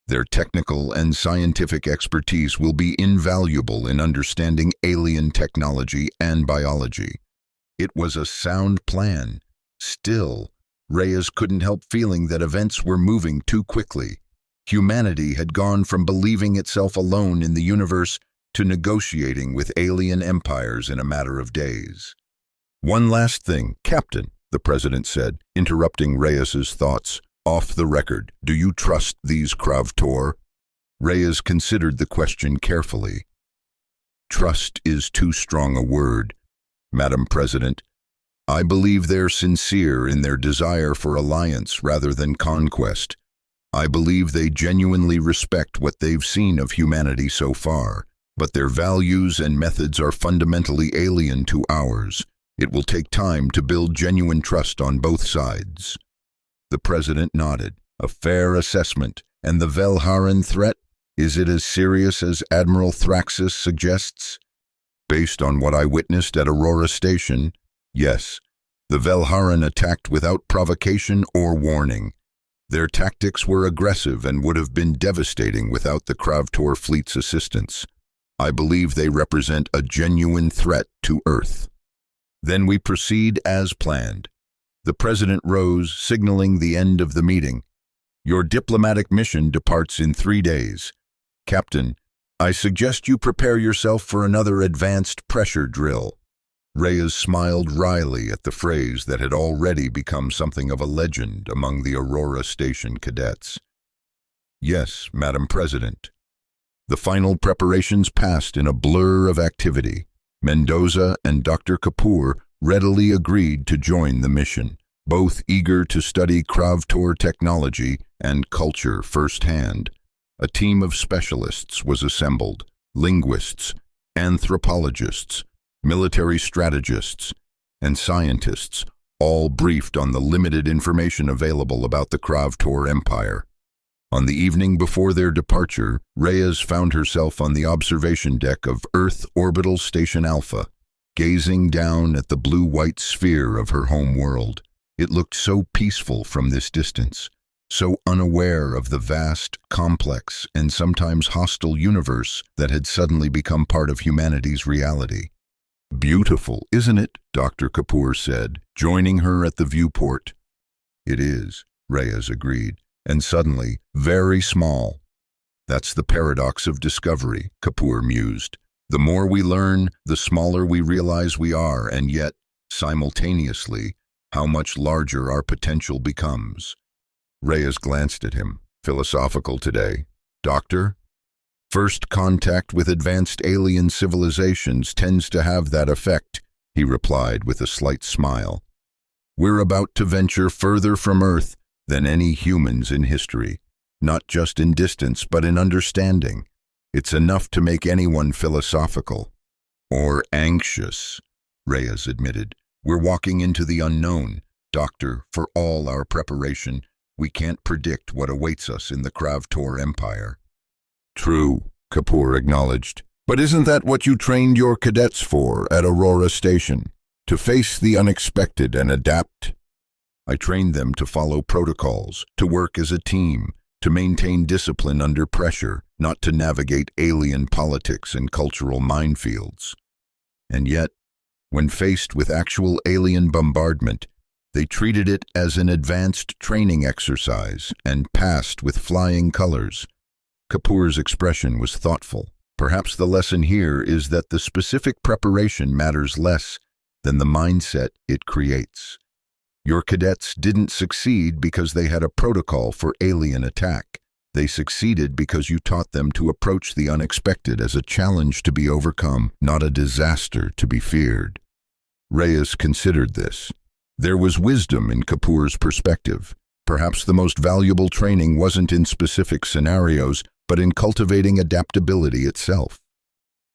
Their technical and scientific expertise will be invaluable in understanding alien technology and biology. It was a sound plan. Still, Reyes couldn't help feeling that events were moving too quickly. Humanity had gone from believing itself alone in the universe to negotiating with alien empires in a matter of days. One last thing, Captain, the President said, interrupting Reyes's thoughts. Off the record, do you trust these Kravtor? Reyes considered the question carefully. Trust is too strong a word, Madam President. I believe they're sincere in their desire for alliance rather than conquest. I believe they genuinely respect what they've seen of humanity so far, but their values and methods are fundamentally alien to ours. It will take time to build genuine trust on both sides. The President nodded. A fair assessment. And the Velharan threat? Is it as serious as Admiral Thraxus suggests? Based on what I witnessed at Aurora Station, yes. The Velharan attacked without provocation or warning. Their tactics were aggressive and would have been devastating without the Kravtor fleet's assistance. I believe they represent a genuine threat to Earth. Then we proceed as planned. The President rose, signaling the end of the meeting. Your diplomatic mission departs in 3 days. Captain, I suggest you prepare yourself for another advanced pressure drill. Reyes smiled wryly at the phrase that had already become something of a legend among the Aurora Station cadets. Yes, Madam President. The final preparations passed in a blur of activity. Mendoza and Dr. Kapoor readily agreed to join the mission, both eager to study Kravtor technology and culture firsthand. A team of specialists was assembled, linguists, anthropologists, military strategists, and scientists, all briefed on the limited information available about the Kravtor Empire. On the evening before their departure, Reyes found herself on the observation deck of Earth Orbital Station Alpha, gazing down at the blue-white sphere of her home world. It looked so peaceful from this distance, so unaware of the vast, complex, and sometimes hostile universe that had suddenly become part of humanity's reality. "Beautiful, isn't it?" Dr. Kapoor said, joining her at the viewport. "It is," Reyes agreed, "and suddenly, very small." "That's the paradox of discovery," Kapoor mused. "The more we learn, the smaller we realize we are, and yet, simultaneously, how much larger our potential becomes." Reyes glanced at him. "Philosophical today, Doctor?" "First contact with advanced alien civilizations tends to have that effect," he replied with a slight smile. "We're about to venture further from Earth than any humans in history, not just in distance but in understanding. It's enough to make anyone philosophical." "Or anxious," Reyes admitted. "We're walking into the unknown, Doctor. For all our preparation, we can't predict what awaits us in the Kravtor Empire." "True," Kapoor acknowledged. "But isn't that what you trained your cadets for at Aurora Station? To face the unexpected and adapt?" "I trained them to follow protocols, to work as a team, to maintain discipline under pressure, not to navigate alien politics and cultural minefields." And yet, when faced with actual alien bombardment, they treated it as an advanced training exercise and passed with flying colors. Kapoor's expression was thoughtful. "Perhaps the lesson here is that the specific preparation matters less than the mindset it creates. Your cadets didn't succeed because they had a protocol for alien attack. They succeeded because you taught them to approach the unexpected as a challenge to be overcome, not a disaster to be feared." Reyes considered this. There was wisdom in Kapoor's perspective. Perhaps the most valuable training wasn't in specific scenarios, but in cultivating adaptability itself.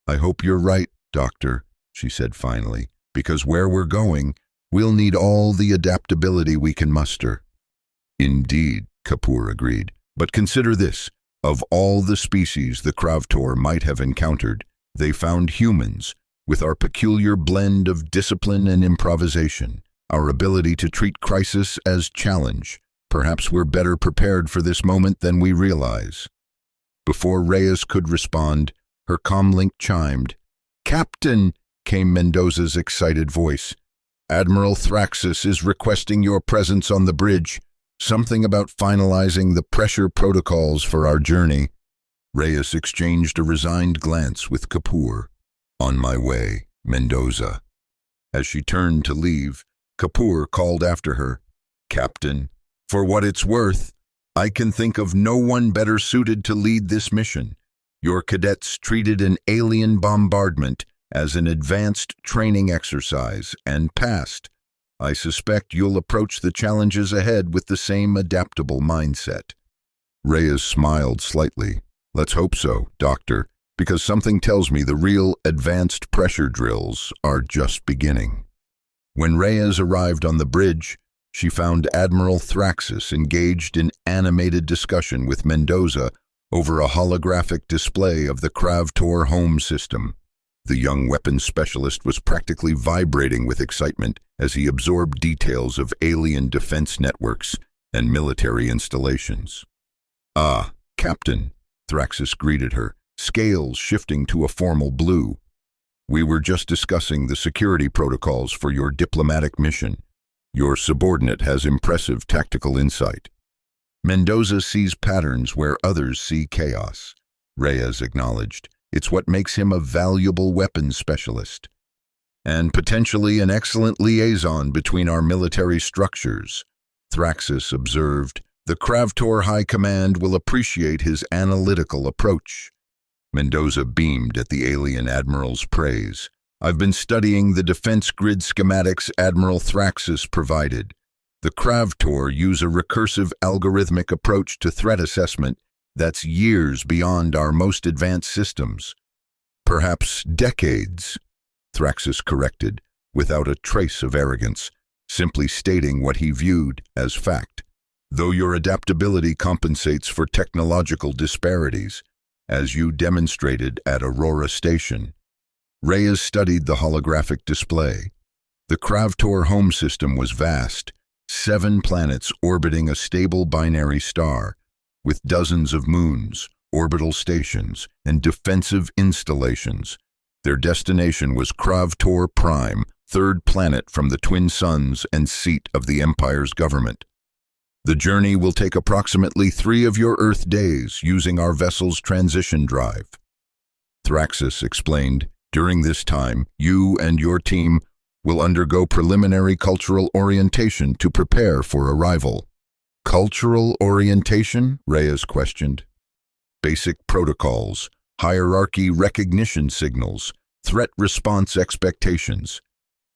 "I hope you're right, Doctor," she said finally, "because where we're going, we'll need all the adaptability we can muster." "Indeed," Kapoor agreed. "But consider this. Of all the species the Kravtor might have encountered, they found humans, with our peculiar blend of discipline and improvisation, our ability to treat crisis as challenge. Perhaps we're better prepared for this moment than we realize." Before Reyes could respond, her comlink chimed. "Captain," came Mendoza's excited voice. "Admiral Thraxis is requesting your presence on the bridge. Something about finalizing the pressure protocols for our journey." Reyes exchanged a resigned glance with Kapoor. "On my way, Mendoza." As she turned to leave, Kapoor called after her. "Captain, for what it's worth, I can think of no one better suited to lead this mission. Your cadets treated an alien bombardment as an advanced training exercise and passed. I suspect you'll approach the challenges ahead with the same adaptable mindset." Reyes smiled slightly. "Let's hope so, Doctor, because something tells me the real advanced pressure drills are just beginning." When Reyes arrived on the bridge, she found Admiral Thraxis engaged in animated discussion with Mendoza over a holographic display of the Kravtor home system. The young weapons specialist was practically vibrating with excitement as he absorbed details of alien defense networks and military installations. "Ah, Captain," Thraxis greeted her, scales shifting to a formal blue. "We were just discussing the security protocols for your diplomatic mission. Your subordinate has impressive tactical insight." "Mendoza sees patterns where others see chaos," Reyes acknowledged. "It's what makes him a valuable weapons specialist. And potentially an excellent liaison between our military structures," Thraxis observed. "The Kravtor High Command will appreciate his analytical approach." Mendoza beamed at the alien admiral's praise. "I've been studying the defense grid schematics Admiral Thraxis provided. The Kravtor use a recursive algorithmic approach to threat assessment that's years beyond our most advanced systems." "Perhaps decades," Thraxis corrected, without a trace of arrogance. simply stating what he viewed as fact. Though your adaptability compensates for technological disparities, as you demonstrated at Aurora Station. Reyes studied the holographic display. The Kravtor home system was vast, 7 planets orbiting a stable binary star, with dozens of moons, orbital stations, and defensive installations. Their destination was Kravtor Prime, 3rd planet from the twin suns and seat of the Empire's government. The journey will take approximately 3 of your Earth days using our vessel's transition drive. Thraxis explained, during this time, you and your team will undergo preliminary cultural orientation to prepare for arrival. Cultural orientation? Reyes questioned. Basic protocols, hierarchy recognition signals, threat response expectations.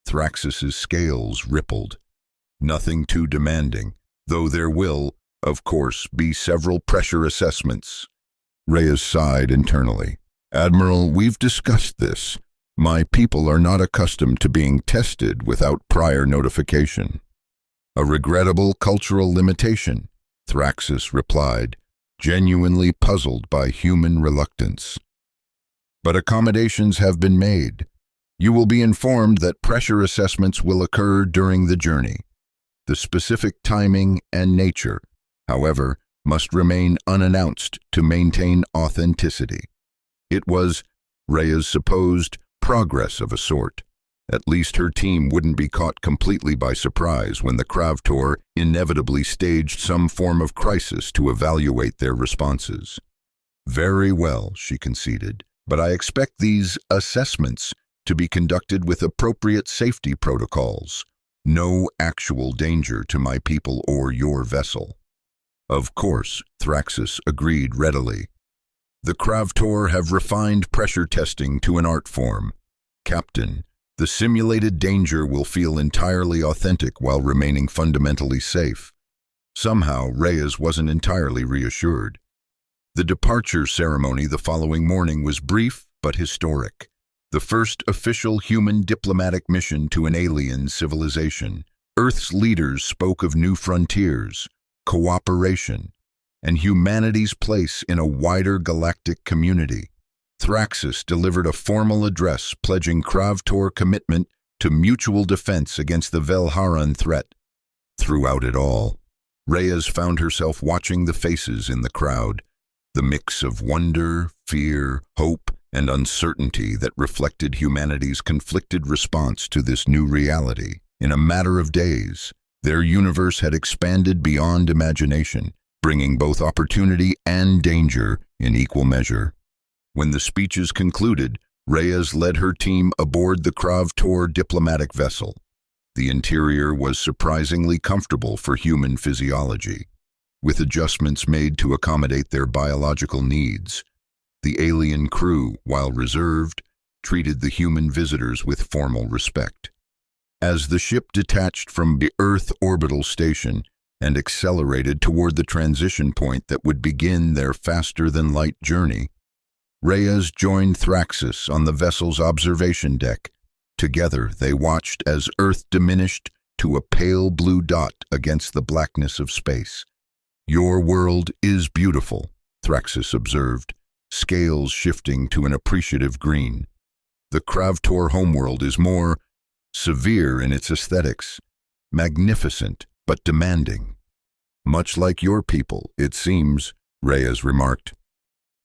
Thraxis's scales rippled. Nothing too demanding, though there will, of course, be several pressure assessments. Reyes sighed internally. Admiral, we've discussed this. My people are not accustomed to being tested without prior notification. A regrettable cultural limitation, Thraxis replied, genuinely puzzled by human reluctance. But accommodations have been made. You will be informed that pressure assessments will occur during the journey. The specific timing and nature, however, must remain unannounced to maintain authenticity. It was, Reyes supposed, progress of a sort. At least her team wouldn't be caught completely by surprise when the Kravtor inevitably staged some form of crisis to evaluate their responses. Very well, she conceded, but I expect these assessments to be conducted with appropriate safety protocols. No actual danger to my people or your vessel. Of course, Thraxis agreed readily. The Kravtor have refined pressure testing to an art form. Captain, the simulated danger will feel entirely authentic while remaining fundamentally safe. Somehow, Reyes wasn't entirely reassured. The departure ceremony the following morning was brief but historic. The first official human diplomatic mission to an alien civilization. Earth's leaders spoke of new frontiers, cooperation, and humanity's place in a wider galactic community. Thraxis delivered a formal address pledging Kravtor commitment to mutual defense against the Velharan threat. Throughout it all, Reyes found herself watching the faces in the crowd, the mix of wonder, fear, hope, and uncertainty that reflected humanity's conflicted response to this new reality. In a matter of days, their universe had expanded beyond imagination, bringing both opportunity and danger in equal measure. When the speeches concluded, Reyes led her team aboard the Kravtor diplomatic vessel. The interior was surprisingly comfortable for human physiology, with adjustments made to accommodate their biological needs. The alien crew, while reserved, treated the human visitors with formal respect. As the ship detached from the Earth orbital station and accelerated toward the transition point that would begin their faster-than-light journey, Reyes joined Thraxis on the vessel's observation deck. Together they watched as Earth diminished to a pale blue dot against the blackness of space. Your world is beautiful, Thraxis observed, scales shifting to an appreciative green. The Kravtor homeworld is more severe in its aesthetics, magnificent but demanding. Much like your people, it seems, Reyes remarked.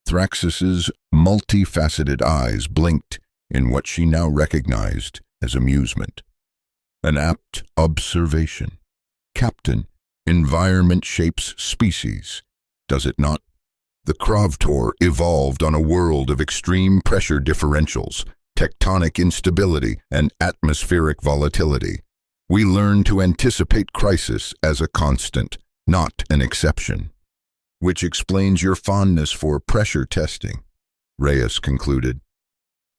Thraxis's multifaceted eyes blinked in what she now recognized as amusement. An apt observation. Captain, environment shapes species, does it not? The Kravtor evolved on a world of extreme pressure differentials, tectonic instability, and atmospheric volatility. We learn to anticipate crisis as a constant, not an exception. Which explains your fondness for pressure testing, Reyes concluded.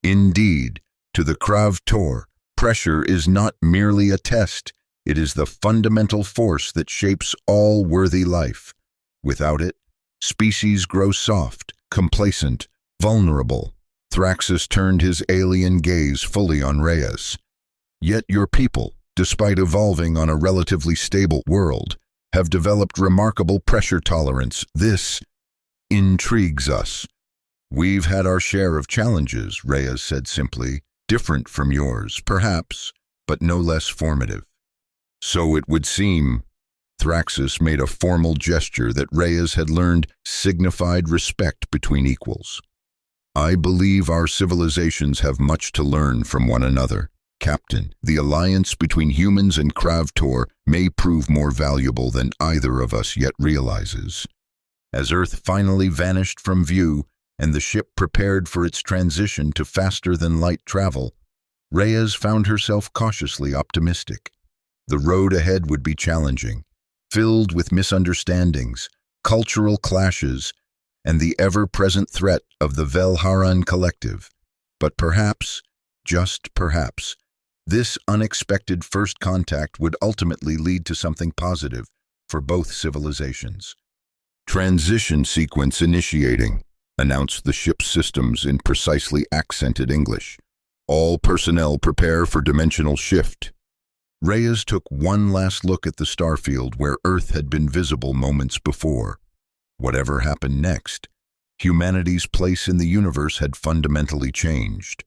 Indeed, to the Kravtor, pressure is not merely a test, it is the fundamental force that shapes all worthy life. Without it, species grow soft, complacent, vulnerable. Thraxis turned his alien gaze fully on Reyes. Yet your people, despite evolving on a relatively stable world, have developed remarkable pressure tolerance. This intrigues us. We've had our share of challenges, Reyes said simply, different from yours, perhaps, but no less formative. So it would seem. Thraxus made a formal gesture that Reyes had learned signified respect between equals. I believe our civilizations have much to learn from one another. Captain, the alliance between humans and Kravtor may prove more valuable than either of us yet realizes. As Earth finally vanished from view and the ship prepared for its transition to faster-than-light travel, Reyes found herself cautiously optimistic. The road ahead would be challenging, filled with misunderstandings, cultural clashes, and the ever-present threat of the Velharan Collective. But perhaps, just perhaps, this unexpected first contact would ultimately lead to something positive for both civilizations. Transition sequence initiating, announced the ship's systems in precisely accented English. All personnel prepare for dimensional shift. Reyes took one last look at the starfield where Earth had been visible moments before. Whatever happened next, humanity's place in the universe had fundamentally changed.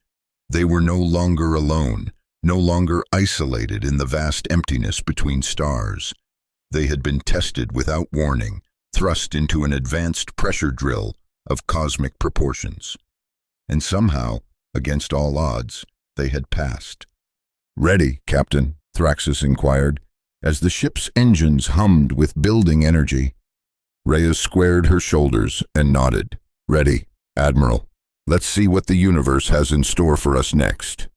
They were no longer alone, no longer isolated in the vast emptiness between stars. They had been tested without warning, thrust into an advanced pressure drill of cosmic proportions. And somehow, against all odds, they had passed. "Ready, Captain?" Thraxus inquired, as the ship's engines hummed with building energy. Reyes squared her shoulders and nodded. "Ready, Admiral. Let's see what the universe has in store for us next."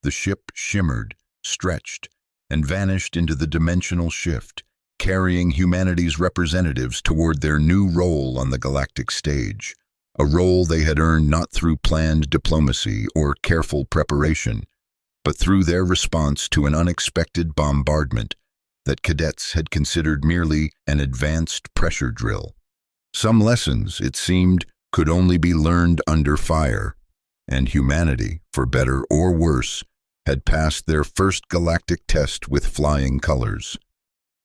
The ship shimmered, stretched, and vanished into the dimensional shift, carrying humanity's representatives toward their new role on the galactic stage, a role they had earned not through planned diplomacy or careful preparation, but through their response to an unexpected bombardment that cadets had considered merely an advanced pressure drill. Some lessons, it seemed, could only be learned under fire, and humanity, for better or worse, had passed their first galactic test with flying colors.